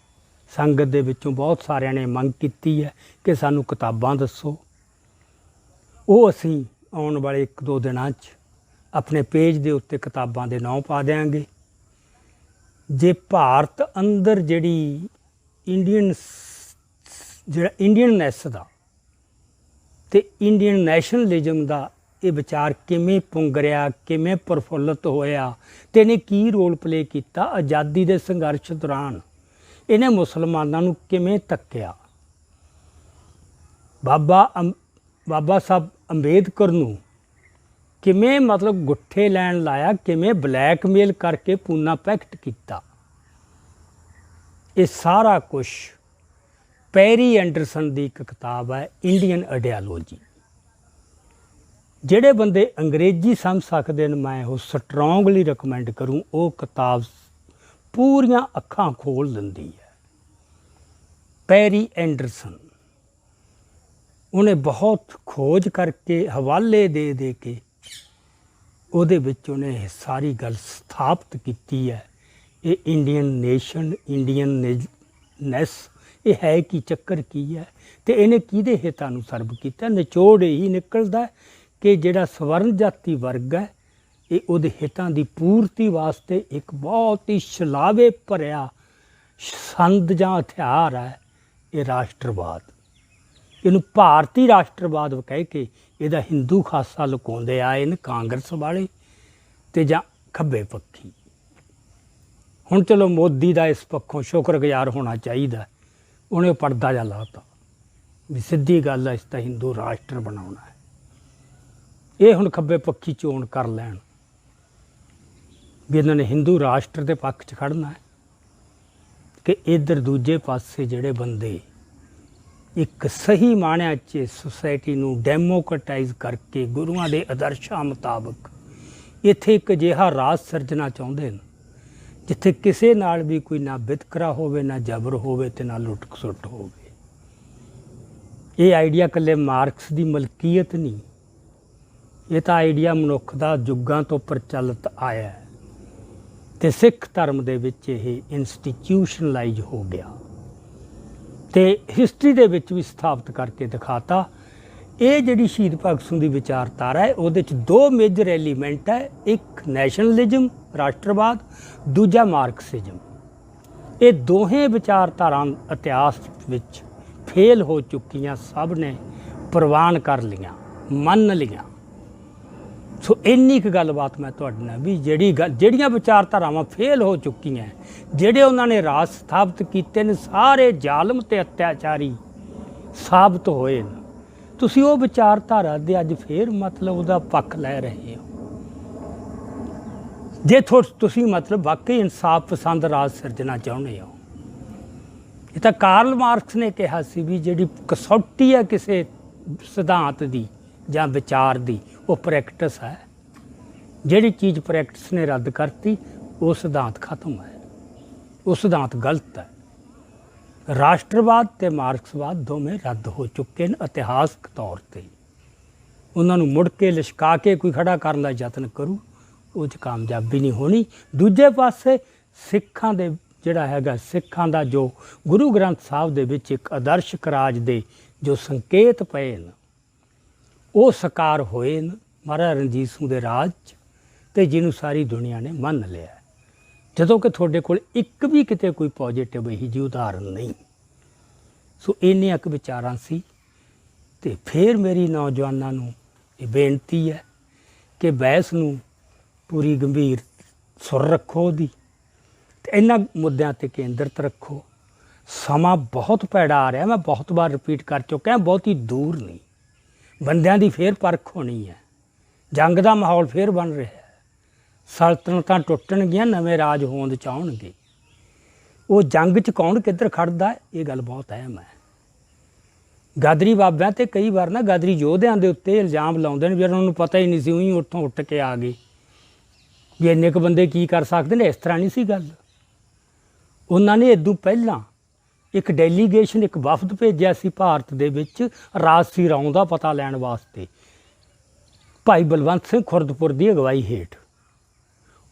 Speaker 1: ਸੰਗਤ ਦੇ ਵਿੱਚੋਂ ਬਹੁਤ ਸਾਰਿਆਂ ਨੇ ਮੰਗ ਕੀਤੀ ਹੈ ਕਿ ਸਾਨੂੰ ਕਿਤਾਬਾਂ ਦੱਸੋ। ਉਹ ਅਸੀਂ ਆਉਣ ਵਾਲੇ 1-2 ਦਿਨਾਂ 'ਚ ਆਪਣੇ ਪੇਜ ਦੇ ਉੱਤੇ ਕਿਤਾਬਾਂ ਦੇ ਨਾਂ ਪਾ ਦਿਆਂਗੇ। ਜੇ ਭਾਰਤ ਅੰਦਰ ਜਿਹੜੀ ਇੰਡੀਅਨਨੈਸ ਦਾ ਅਤੇ ਇੰਡੀਅਨ ਨੈਸ਼ਨਲਿਜ਼ਮ ਦਾ ਇਹ ਵਿਚਾਰ ਕਿਵੇਂ ਪੁੰਗਰਿਆ, ਕਿਵੇਂ ਪ੍ਰਫੁੱਲਤ ਹੋਇਆ ਅਤੇ ਇਹਨੇ ਕੀ ਰੋਲ ਪਲੇ ਕੀਤਾ ਆਜ਼ਾਦੀ ਦੇ ਸੰਘਰਸ਼ ਦੌਰਾਨ, ਇਹਨੇ ਮੁਸਲਮਾਨਾਂ ਨੂੰ ਕਿਵੇਂ ਧੱਕਿਆ, ਬਾਬਾ ਸਾਹਿਬ ਅੰਬੇਦਕਰ ਨੂੰ ਕਿਵੇਂ ਮਤਲਬ ਗੁੱਠੇ ਲੈਣ ਲਾਇਆ, ਕਿਵੇਂ ਬਲੈਕਮੇਲ ਕਰਕੇ ਪੂਨਾ ਪੈਕਟ ਕੀਤਾ। ਇਹ ਸਾਰਾ ਕੁਛ ਪੈਰੀ ਐਂਡਰਸਨ ਦੀ ਇੱਕ ਕਿਤਾਬ ਹੈ, ਇੰਡੀਅਨ ਆਈਡੀਆਲੋਜੀ। ਜਿਹੜੇ ਬੰਦੇ ਅੰਗਰੇਜ਼ੀ ਸਮਝ ਸਕਦੇ ਨੇ, ਮੈਂ ਉਹ ਸਟਰੋਂਗਲੀ ਰਿਕਮੈਂਡ ਕਰੂੰ। ਉਹ ਕਿਤਾਬ ਪੂਰੀਆਂ ਅੱਖਾਂ ਖੋਲ੍ਹ ਦਿੰਦੀ ਹੈ। ਪੈਰੀ ਐਂਡਰਸਨ, ਉਹਨੇ ਬਹੁਤ ਖੋਜ ਕਰਕੇ ਹਵਾਲੇ ਦੇ ਕੇ ਉਹਦੇ ਵਿੱਚ ਉਹਨੇ ਇਹ ਸਾਰੀ ਗੱਲ ਸਥਾਪਿਤ ਕੀਤੀ ਹੈ। ਇਹ ਇੰਡੀਅਨ ਨੇਸ਼ਨ, ਇੰਡੀਅਨਨੈਸ, ਇਹ ਹੈ ਕੀ, ਚੱਕਰ ਕੀ ਹੈ ਅਤੇ ਇਹਨੇ ਕਿਹਦੇ ਹਿੱਤਾਂ ਨੂੰ ਸਰਵ ਕੀਤਾ। ਨਿਚੋੜ ਇਹੀ ਨਿਕਲਦਾ ਕਿ ਜਿਹੜਾ ਸਵਰਨ ਜਾਤੀ ਵਰਗ ਹੈ, ਇਹ ਉਹਦੇ ਹਿੱਤਾਂ ਦੀ ਪੂਰਤੀ ਵਾਸਤੇ ਇੱਕ ਬਹੁਤ ਹੀ ਛਲਾਵੇ ਭਰਿਆ ਸੰਦ ਜਾਂ ਹਥਿਆਰ ਹੈ ਇਹ ਰਾਸ਼ਟਰਵਾਦ। ਇਹਨੂੰ ਭਾਰਤੀ ਰਾਸ਼ਟਰਵਾਦ ਕਹਿ ਕੇ ਇਹਦਾ ਹਿੰਦੂ ਖਾਸਾ ਲੁਕਾਉਂਦੇ ਆਏ ਨੇ ਕਾਂਗਰਸ ਵਾਲੇ ਅਤੇ ਜਾਂ ਖੱਬੇ ਪੱਖੀ। ਹੁਣ ਚਲੋ ਮੋਦੀ ਦਾ ਇਸ ਪੱਖੋਂ ਸ਼ੁਕਰਗੁਜ਼ਾਰ ਹੋਣਾ ਚਾਹੀਦਾ, ਉਹਨੇ ਪਰਦਾ ਜਿਹਾ ਲਾਤਾ ਵੀ ਸਿੱਧੀ ਗੱਲ ਹੈ, ਇਸ ਤਾਂ ਹਿੰਦੂ ਰਾਸ਼ਟਰ ਬਣਾਉਣਾ ਹੈ। ਇਹ ਹੁਣ ਖੱਬੇ ਪੱਖੀ ਚੋਣ ਕਰ ਲੈਣ ਵੀ ਇਹਨਾਂ ਨੇ ਹਿੰਦੂ ਰਾਸ਼ਟਰ ਦੇ ਪੱਖ 'ਚ ਖੜਨਾ ਹੈ ਕਿ ਇੱਧਰ ਦੂਜੇ ਪਾਸੇ ਜਿਹੜੇ ਬੰਦੇ ਇੱਕ ਸਹੀ ਮਾਣਿਆਂ 'ਚ ਸੁਸਾਇਟੀ ਨੂੰ ਡੈਮੋਕਰਟਾਈਜ਼ ਕਰਕੇ ਗੁਰੂਆਂ ਦੇ ਆਦਰਸ਼ਾਂ ਮੁਤਾਬਕ ਇੱਥੇ ਇੱਕ ਅਜਿਹਾ ਰਾਜ ਸਿਰਜਣਾ ਚਾਹੁੰਦੇ ਨੇ ਜਿੱਥੇ ਕਿਸੇ ਨਾਲ ਵੀ ਕੋਈ ਨਾ ਵਿਤਕਰਾ ਹੋਵੇ, ਨਾ ਜ਼ਬਰ ਹੋਵੇ ਅਤੇ ਨਾ ਲੁੱਟ ਖਸੁੱਟ ਹੋਵੇ। ਇਹ ਆਈਡੀਆ ਇਕੱਲੇ ਮਾਰਕਸ ਦੀ ਮਲਕੀਅਤ ਨਹੀਂ, ਇਹ ਤਾਂ ਆਈਡੀਆ ਮਨੁੱਖ ਦਾ ਯੁੱਗਾਂ ਤੋਂ ਪ੍ਰਚਲਿਤ ਆਇਆ ਹੈ ਅਤੇ ਸਿੱਖ ਧਰਮ ਦੇ ਵਿੱਚ ਇਹ ਇੰਸਟੀਟਿਊਸ਼ਨਲਾਈਜ਼ ਹੋ ਗਿਆ ਅਤੇ ਹਿਸਟਰੀ ਦੇ ਵਿੱਚ ਵੀ ਸਥਾਪਿਤ ਕਰਕੇ ਦਿਖਾਤਾ। ਇਹ ਜਿਹੜੀ ਸ਼ਹੀਦ ਭਗਤ ਸਿੰਘ ਦੀ ਵਿਚਾਰਧਾਰਾ ਹੈ, ਉਹਦੇ 'ਚ 2 ਮੇਜਰ ਐਲੀਮੈਂਟ ਹੈ, ਇੱਕ ਨੈਸ਼ਨਲਿਜ਼ਮ ਰਾਸ਼ਟਰਵਾਦ, ਦੂਜਾ ਮਾਰਕਸਿਜ਼ਮ। ਇਹ ਦੋਹੇ ਵਿਚਾਰਧਾਰਾਂ ਇਤਿਹਾਸ ਵਿੱਚ ਫੇਲ ਹੋ ਚੁੱਕੀਆਂ, ਸਭ ਨੇ ਪ੍ਰਵਾਨ ਕਰ ਲਈਆਂ, ਮੰਨ ਲਈਆਂ। ਸੋ ਇੰਨੀ ਕੁ ਗੱਲਬਾਤ ਮੈਂ ਤੁਹਾਡੇ ਨਾਲ ਵੀ ਜਿਹੜੀਆਂ ਵਿਚਾਰਧਾਰਾਵਾਂ ਫੇਲ ਹੋ ਚੁੱਕੀਆਂ, ਜਿਹੜੇ ਉਹਨਾਂ ਨੇ ਰਾਜ ਸਥਾਪਿਤ ਕੀਤੇ ਨੇ, ਸਾਰੇ ਜ਼ਾਲਮ ਅਤੇ ਅਤਿਆਚਾਰੀ ਸਾਬਤ ਹੋਏ ਨੇ। ਤੁਸੀਂ ਉਹ ਵਿਚਾਰਧਾਰਾ ਦੇ ਅੱਜ ਫੇਰ ਮਤਲਬ ਉਹਦਾ ਪੱਖ ਲੈ ਰਹੇ ਹੋ। ਜੇ ਤੁਸੀਂ ਮਤਲਬ ਵਾਕਈ ਇਨਸਾਫ ਪਸੰਦ ਰਾਜ ਸਿਰਜਣਾ ਚਾਹੁੰਦੇ ਹੋ। ਇਹ ਤਾਂ ਕਾਰਲ ਮਾਰਕਸ ਨੇ ਕਿਹਾ ਸੀ ਵੀ ਜਿਹੜੀ ਕਸੌਟੀ ਹੈ ਕਿਸੇ ਸਿਧਾਂਤ ਦੀ ਜਾਂ ਵਿਚਾਰ ਦੀ, ਉਹ ਪ੍ਰੈਕਟਿਸ ਹੈ। ਜਿਹੜੀ ਚੀਜ਼ ਪ੍ਰੈਕਟਿਸ ਨੇ ਰੱਦ ਕਰਤੀ, ਉਹ ਸਿਧਾਂਤ ਖਤਮ ਹੈ, ਉਹ ਸਿਧਾਂਤ ਗਲਤ ਹੈ। ਰਾਸ਼ਟਰਵਾਦ ਅਤੇ ਮਾਰਕਸਵਾਦ ਦੋਵੇਂ ਰੱਦ ਹੋ ਚੁੱਕੇ ਨੇ ਇਤਿਹਾਸਕ ਤੌਰ 'ਤੇ। ਉਹਨਾਂ ਨੂੰ ਮੁੜ ਕੇ ਲਿਸ਼ਕਾ ਕੇ ਕੋਈ ਖੜਾ ਕਰਨ ਦਾ ਯਤਨ ਕਰੂ, ਉਹ 'ਚ ਕਾਮਯਾਬੀ ਨਹੀਂ ਹੋਣੀ। ਦੂਜੇ ਪਾਸੇ ਸਿੱਖਾਂ ਦੇ ਜਿਹੜਾ ਹੈਗਾ, ਸਿੱਖਾਂ ਦਾ ਜੋ ਗੁਰੂ ਗ੍ਰੰਥ ਸਾਹਿਬ ਦੇ ਵਿੱਚ ਇੱਕ ਆਦਰਸ਼ਕ ਰਾਜ ਦੇ ਜੋ ਸੰਕੇਤ ਪਏ ਨੇ, ਉਹ ਸਾਕਾਰ ਹੋਏ ਨੇ ਮਹਾਰਾਜਾ ਰਣਜੀਤ ਸਿੰਘ ਦੇ ਰਾਜ 'ਚ, ਅਤੇ ਜਿਹਨੂੰ ਸਾਰੀ ਦੁਨੀਆ ਨੇ ਮੰਨ ਲਿਆ। ਜਦੋਂ ਕਿ ਤੁਹਾਡੇ ਕੋਲ ਇੱਕ ਵੀ ਕਿਤੇ ਕੋਈ ਪੋਜ਼ੀਟਿਵ ਇਹੀ ਜਿਹੀ ਉਦਾਹਰਨ ਨਹੀਂ। ਸੋ ਇੰਨੀਆਂ ਕੁ ਵਿਚਾਰਾਂ ਸੀ। ਅਤੇ ਫਿਰ ਮੇਰੀ ਨੌਜਵਾਨਾਂ ਨੂੰ ਇਹ ਬੇਨਤੀ ਹੈ ਕਿ ਬਹਿਸ ਨੂੰ ਪੂਰੀ ਗੰਭੀਰ ਸੁਰ ਰੱਖੋ ਉਹਦੀ ਤੇ ਇਹਨਾਂ ਮੁੱਦਿਆਂ ਤੇ ਕੇਂਦਰਿਤ ਰੱਖੋ। ਸਮਾਂ ਬਹੁਤ ਭੈੜਾ ਆ ਰਿਹਾ, ਮੈਂ ਬਹੁਤ ਵਾਰ ਰਿਪੀਟ ਕਰ ਚੁੱਕਿਆ, ਬਹੁਤੀ ਦੂਰ ਨਹੀਂ। ਬੰਦਿਆਂ ਦੀ ਫੇਰ ਪਰਖ ਹੋਣੀ ਹੈ, ਜੰਗ ਦਾ ਮਾਹੌਲ ਫੇਰ ਬਣ ਰਿਹਾ ਹੈ, ਸਲਤਨਤਾਂ ਟੁੱਟਣਗੀਆਂ, ਨਵੇਂ ਰਾਜ ਹੋਂਦ 'ਚ ਆਉਣਗੇ। ਉਹ ਜੰਗ 'ਚ ਕੌਣ ਕਿੱਧਰ ਖੜਦਾ ਹੈ, ਇਹ ਗੱਲ ਬਹੁਤ ਅਹਿਮ ਹੈ। ਗਾਦਰੀ ਬਾਬਿਆਂ ਤੇ ਕਈ ਵਾਰ ਨਾ ਗਾਦਰੀ ਯੋਧਿਆਂ ਦੇ ਉੱਤੇ ਇਲਜ਼ਾਮ ਲਾਉਂਦੇ ਨੇ ਵੀ ਉਹਨਾਂ ਨੂੰ ਪਤਾ ਹੀ ਨਹੀਂ ਸੀ, ਉਹੀ ਉੱਥੋਂ ਉੱਠ ਕੇ ਆ ਗਏ ਵੀ ਇੰਨੇ ਕੁ ਬੰਦੇ ਕੀ ਕਰ ਸਕਦੇ ਨੇ। ਇਸ ਤਰ੍ਹਾਂ ਨਹੀਂ ਸੀ ਗੱਲ। ਉਹਨਾਂ ਨੇ ਇਦੋਂ ਪਹਿਲਾਂ ਇੱਕ ਡੈਲੀਗੇਸ਼ਨ, ਇੱਕ ਵਫਦ ਭੇਜਿਆ ਸੀ ਭਾਰਤ ਦੇ ਵਿੱਚ ਰਾਜਸੀ ਰਾਉ ਦਾ ਪਤਾ ਲੈਣ ਵਾਸਤੇ, ਭਾਈ ਬਲਵੰਤ ਸਿੰਘ ਖੁਰਦਪੁਰ ਦੀ ਅਗਵਾਈ ਹੇਠ।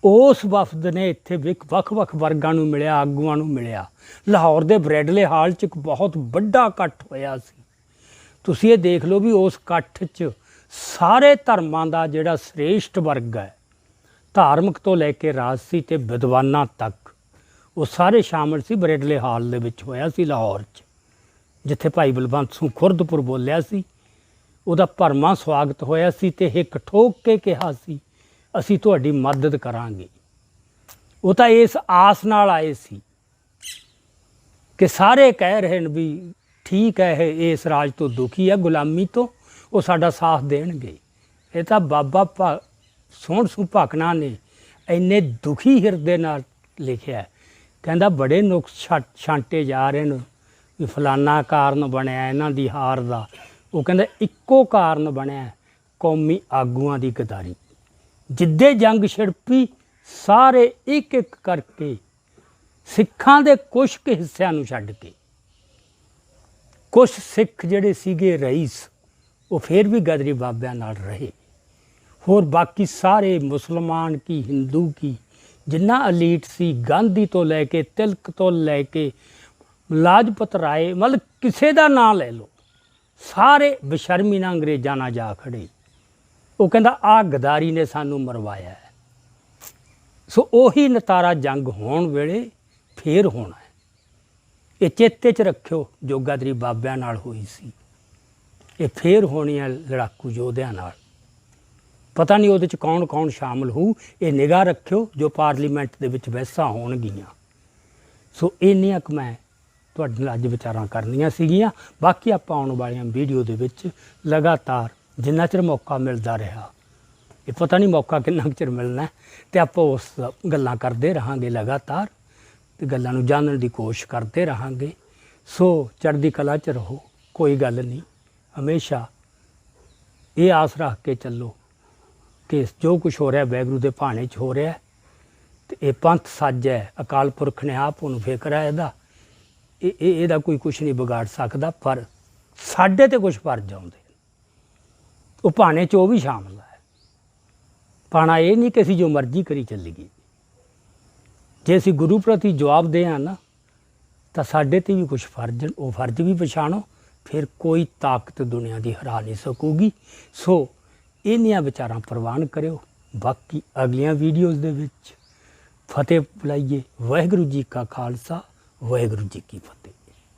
Speaker 1: ਉਸ ਵਫਦ ਨੇ ਇੱਥੇ ਵੱਖ-ਵੱਖ ਵਰਗਾਂ ਨੂੰ ਮਿਲਿਆ, ਆਗੂਆਂ ਨੂੰ ਮਿਲਿਆ। ਲਾਹੌਰ ਦੇ ਬਰੈਡਲੇ ਹਾਲ 'ਚ ਇੱਕ ਬਹੁਤ ਵੱਡਾ ਇਕੱਠ ਹੋਇਆ ਸੀ। ਤੁਸੀਂ ਇਹ ਦੇਖ ਲਓ ਵੀ ਉਸ ਇਕੱਠ 'ਚ ਸਾਰੇ ਧਰਮਾਂ ਦਾ ਜਿਹੜਾ ਸ੍ਰੇਸ਼ਟ ਵਰਗ ਹੈ, ਧਾਰਮਿਕ ਤੋਂ ਲੈ ਕੇ ਰਾਜਸੀ ਤੇ ਵਿਦਵਾਨਾਂ ਤੱਕ, ਉਹ ਸਾਰੇ ਸ਼ਾਮਲ ਸੀ। ਬਰੈਡਲੇ ਹਾਲ ਦੇ ਵਿੱਚ ਹੋਇਆ ਸੀ ਲਾਹੌਰ 'ਚ, ਜਿੱਥੇ ਭਾਈ ਬਲਵੰਤ ਸਿੰਘ ਖੁਰਦਪੁਰ ਬੋਲਿਆ ਸੀ। ਉਹਦਾ ਭਰਵਾਂ ਸਵਾਗਤ ਹੋਇਆ ਸੀ ਤੇ ਹਿੱਕ ਠੋਕ ਕੇ ਕਿਹਾ ਸੀ ਅਸੀਂ ਤੁਹਾਡੀ ਮਦਦ ਕਰਾਂਗੇ। ਉਹ ਤਾਂ ਇਸ ਆਸ ਨਾਲ ਆਏ ਸੀ ਕਿ ਸਾਰੇ ਕਹਿ ਰਹੇ ਨੇ ਵੀ ਠੀਕ ਹੈ, ਇਹ ਇਸ ਰਾਜ ਤੋਂ ਦੁਖੀ ਹੈ, ਗੁਲਾਮੀ ਤੋਂ, ਉਹ ਸਾਡਾ ਸਾਥ ਦੇਣਗੇ। ਇਹ ਤਾਂ ਬਾਬਾ ਸੋਹਣ ਸਿੰਘ ਭਾਕਣਾ ਨੇ ਇੰਨੇ ਦੁਖੀ ਹਿਰਦੇ ਨਾਲ ਲਿਖਿਆ, ਕਹਿੰਦਾ ਬੜੇ ਨੁਕਸ ਛਾਂਟੇ ਜਾ ਰਹੇ ਨੇ ਵੀ ਫਲਾਨਾ ਕਾਰਨ ਬਣਿਆ ਇਹਨਾਂ ਦੀ ਹਾਰ ਦਾ। ਉਹ ਕਹਿੰਦਾ ਇੱਕੋ ਕਾਰਨ ਬਣਿਆ, ਕੌਮੀ ਆਗੂਆਂ ਦੀ ਗਦਾਰੀ। ਜਿੱਦੇ ਜੰਗ ਛਿੜਪੀ ਸਾਰੇ ਇੱਕ ਇੱਕ ਕਰਕੇ ਸਿੱਖਾਂ ਦੇ ਕੁਛ ਕੁ ਹਿੱਸਿਆਂ ਨੂੰ ਛੱਡ ਕੇ, ਕੁਛ ਸਿੱਖ ਜਿਹੜੇ ਸੀਗੇ ਰਈਸ, ਉਹ ਫਿਰ ਵੀ ਗਦਰੀ ਬਾਬਿਆਂ ਨਾਲ ਰਹੇ। ਹੋਰ ਬਾਕੀ ਸਾਰੇ ਮੁਸਲਮਾਨ ਕੀ ਹਿੰਦੂ ਕੀ ਜਿੰਨਾ ਅਲੀਟ ਸੀ, ਗਾਂਧੀ ਤੋਂ ਲੈ ਕੇ ਤਿਲਕ ਤੋਂ ਲੈ ਕੇ ਲਾਜਪਤ ਰਾਏ, ਮਤਲਬ ਕਿਸੇ ਦਾ ਨਾਂ ਲੈ ਲਓ, ਸਾਰੇ ਬੇਸ਼ਰਮੀ ਨਾਲ ਅੰਗਰੇਜ਼ਾਂ ਨਾਲ ਜਾ ਖੜੇ। ਉਹ ਕਹਿੰਦਾ ਆਹ ਗਦਾਰੀ ਨੇ ਸਾਨੂੰ ਮਰਵਾਇਆ ਹੈ। ਸੋ ਉਹੀ ਨਤਾਰਾ ਜੰਗ ਹੋਣ ਵੇਲੇ ਫੇਰ ਹੋਣਾ ਹੈ। ਇਹ ਚੇਤੇ 'ਚ ਰੱਖਿਓ, ਜੋ ਗਦਰੀ ਬਾਬਿਆਂ ਨਾਲ ਹੋਈ ਸੀ, ਇਹ ਫੇਰ ਹੋਣੀ ਹੈ ਲੜਾਕੂ ਯੋਧਿਆਂ ਨਾਲ। ਪਤਾ ਨਹੀਂ ਉਹਦੇ 'ਚ ਕੌਣ ਕੌਣ ਸ਼ਾਮਲ ਹੋਊ, ਇਹ ਨਿਗਾਹ ਰੱਖਿਓ ਜੋ ਪਾਰਲੀਮੈਂਟ ਦੇ ਵਿੱਚ ਬਹਿਸਾਂ ਹੋਣਗੀਆਂ। ਸੋ ਇੰਨੀਆਂ ਕੁ ਮੈਂ ਤੁਹਾਡੇ ਨਾਲ ਅੱਜ ਵਿਚਾਰਾਂ ਕਰਨੀਆਂ ਸੀਗੀਆਂ। ਬਾਕੀ ਆਪਾਂ ਆਉਣ ਵਾਲੀਆਂ ਵੀਡੀਓ ਦੇ ਵਿੱਚ ਲਗਾਤਾਰ ਜਿੰਨਾ ਚਿਰ ਮੌਕਾ ਮਿਲਦਾ ਰਿਹਾ, ਇਹ ਪਤਾ ਨਹੀਂ ਮੌਕਾ ਕਿੰਨਾ ਕੁ ਚਿਰ ਮਿਲਣਾ, ਅਤੇ ਆਪਾਂ ਉਸ ਗੱਲਾਂ ਕਰਦੇ ਰਹਾਂਗੇ ਲਗਾਤਾਰ, ਅਤੇ ਗੱਲਾਂ ਨੂੰ ਜਾਣਨ ਦੀ ਕੋਸ਼ਿਸ਼ ਕਰਦੇ ਰਹਾਂਗੇ। ਸੋ ਚੜ੍ਹਦੀ ਕਲਾ 'ਚ ਰਹੋ, ਕੋਈ ਗੱਲ ਨਹੀਂ। ਹਮੇਸ਼ਾ ਇਹ ਆਸ ਰੱਖ ਕੇ ਚੱਲੋ ਕਿ ਜੋ ਕੁਛ ਹੋ ਰਿਹਾ ਵਾਹਿਗੁਰੂ ਦੇ ਭਾਣੇ 'ਚ ਹੋ ਰਿਹਾ, ਅਤੇ ਇਹ ਪੰਥ ਸੱਜ ਹੈ, ਅਕਾਲ ਪੁਰਖ ਨੇ ਆਪ ਉਹਨੂੰ ਫਿਕਰ ਹੈ ਇਹਦਾ, ਇਹਦਾ ਕੋਈ ਕੁਛ ਨਹੀਂ ਵਿਗਾੜ ਸਕਦਾ। ਪਰ ਸਾਡੇ 'ਤੇ ਕੁਛ ਫਰਜ਼ ਆਉਂਦੇ, ਉਹ ਭਾਣੇ 'ਚ ਉਹ ਵੀ ਸ਼ਾਮਲ ਹੈ। ਭਾਣਾ ਇਹ ਨਹੀਂ ਕਿ ਅਸੀਂ ਜੋ ਮਰਜ਼ੀ ਕਰੀ ਚੱਲੀਏ। ਜੇ ਅਸੀਂ ਗੁਰੂ ਪ੍ਰਤੀ ਜਵਾਬ ਦੇ ਹਾਂ ਨਾ, ਤਾਂ ਸਾਡੇ 'ਤੇ ਵੀ ਕੁਛ ਫਰਜ਼, ਉਹ ਫਰਜ਼ ਵੀ ਪਛਾਣੋ, ਫਿਰ ਕੋਈ ਤਾਕਤ ਦੁਨੀਆ ਦੀ ਹਰਾ ਨਹੀਂ ਸਕੂਗੀ। ਸੋ ਇੰਨੀਆਂ ਵਿਚਾਰਾਂ ਪ੍ਰਵਾਨ ਕਰਿਓ। ਬਾਕੀ ਅਗਲੀਆਂ ਵੀਡੀਓਜ਼ ਦੇ ਵਿੱਚ ਫਤਿਹ ਬੁਲਾਈਏ। ਵਾਹਿਗੁਰੂ ਜੀ ਕਾ ਖਾਲਸਾ, ਵਾਹਿਗੁਰੂ ਜੀ ਕੀ ਫਤਿਹ।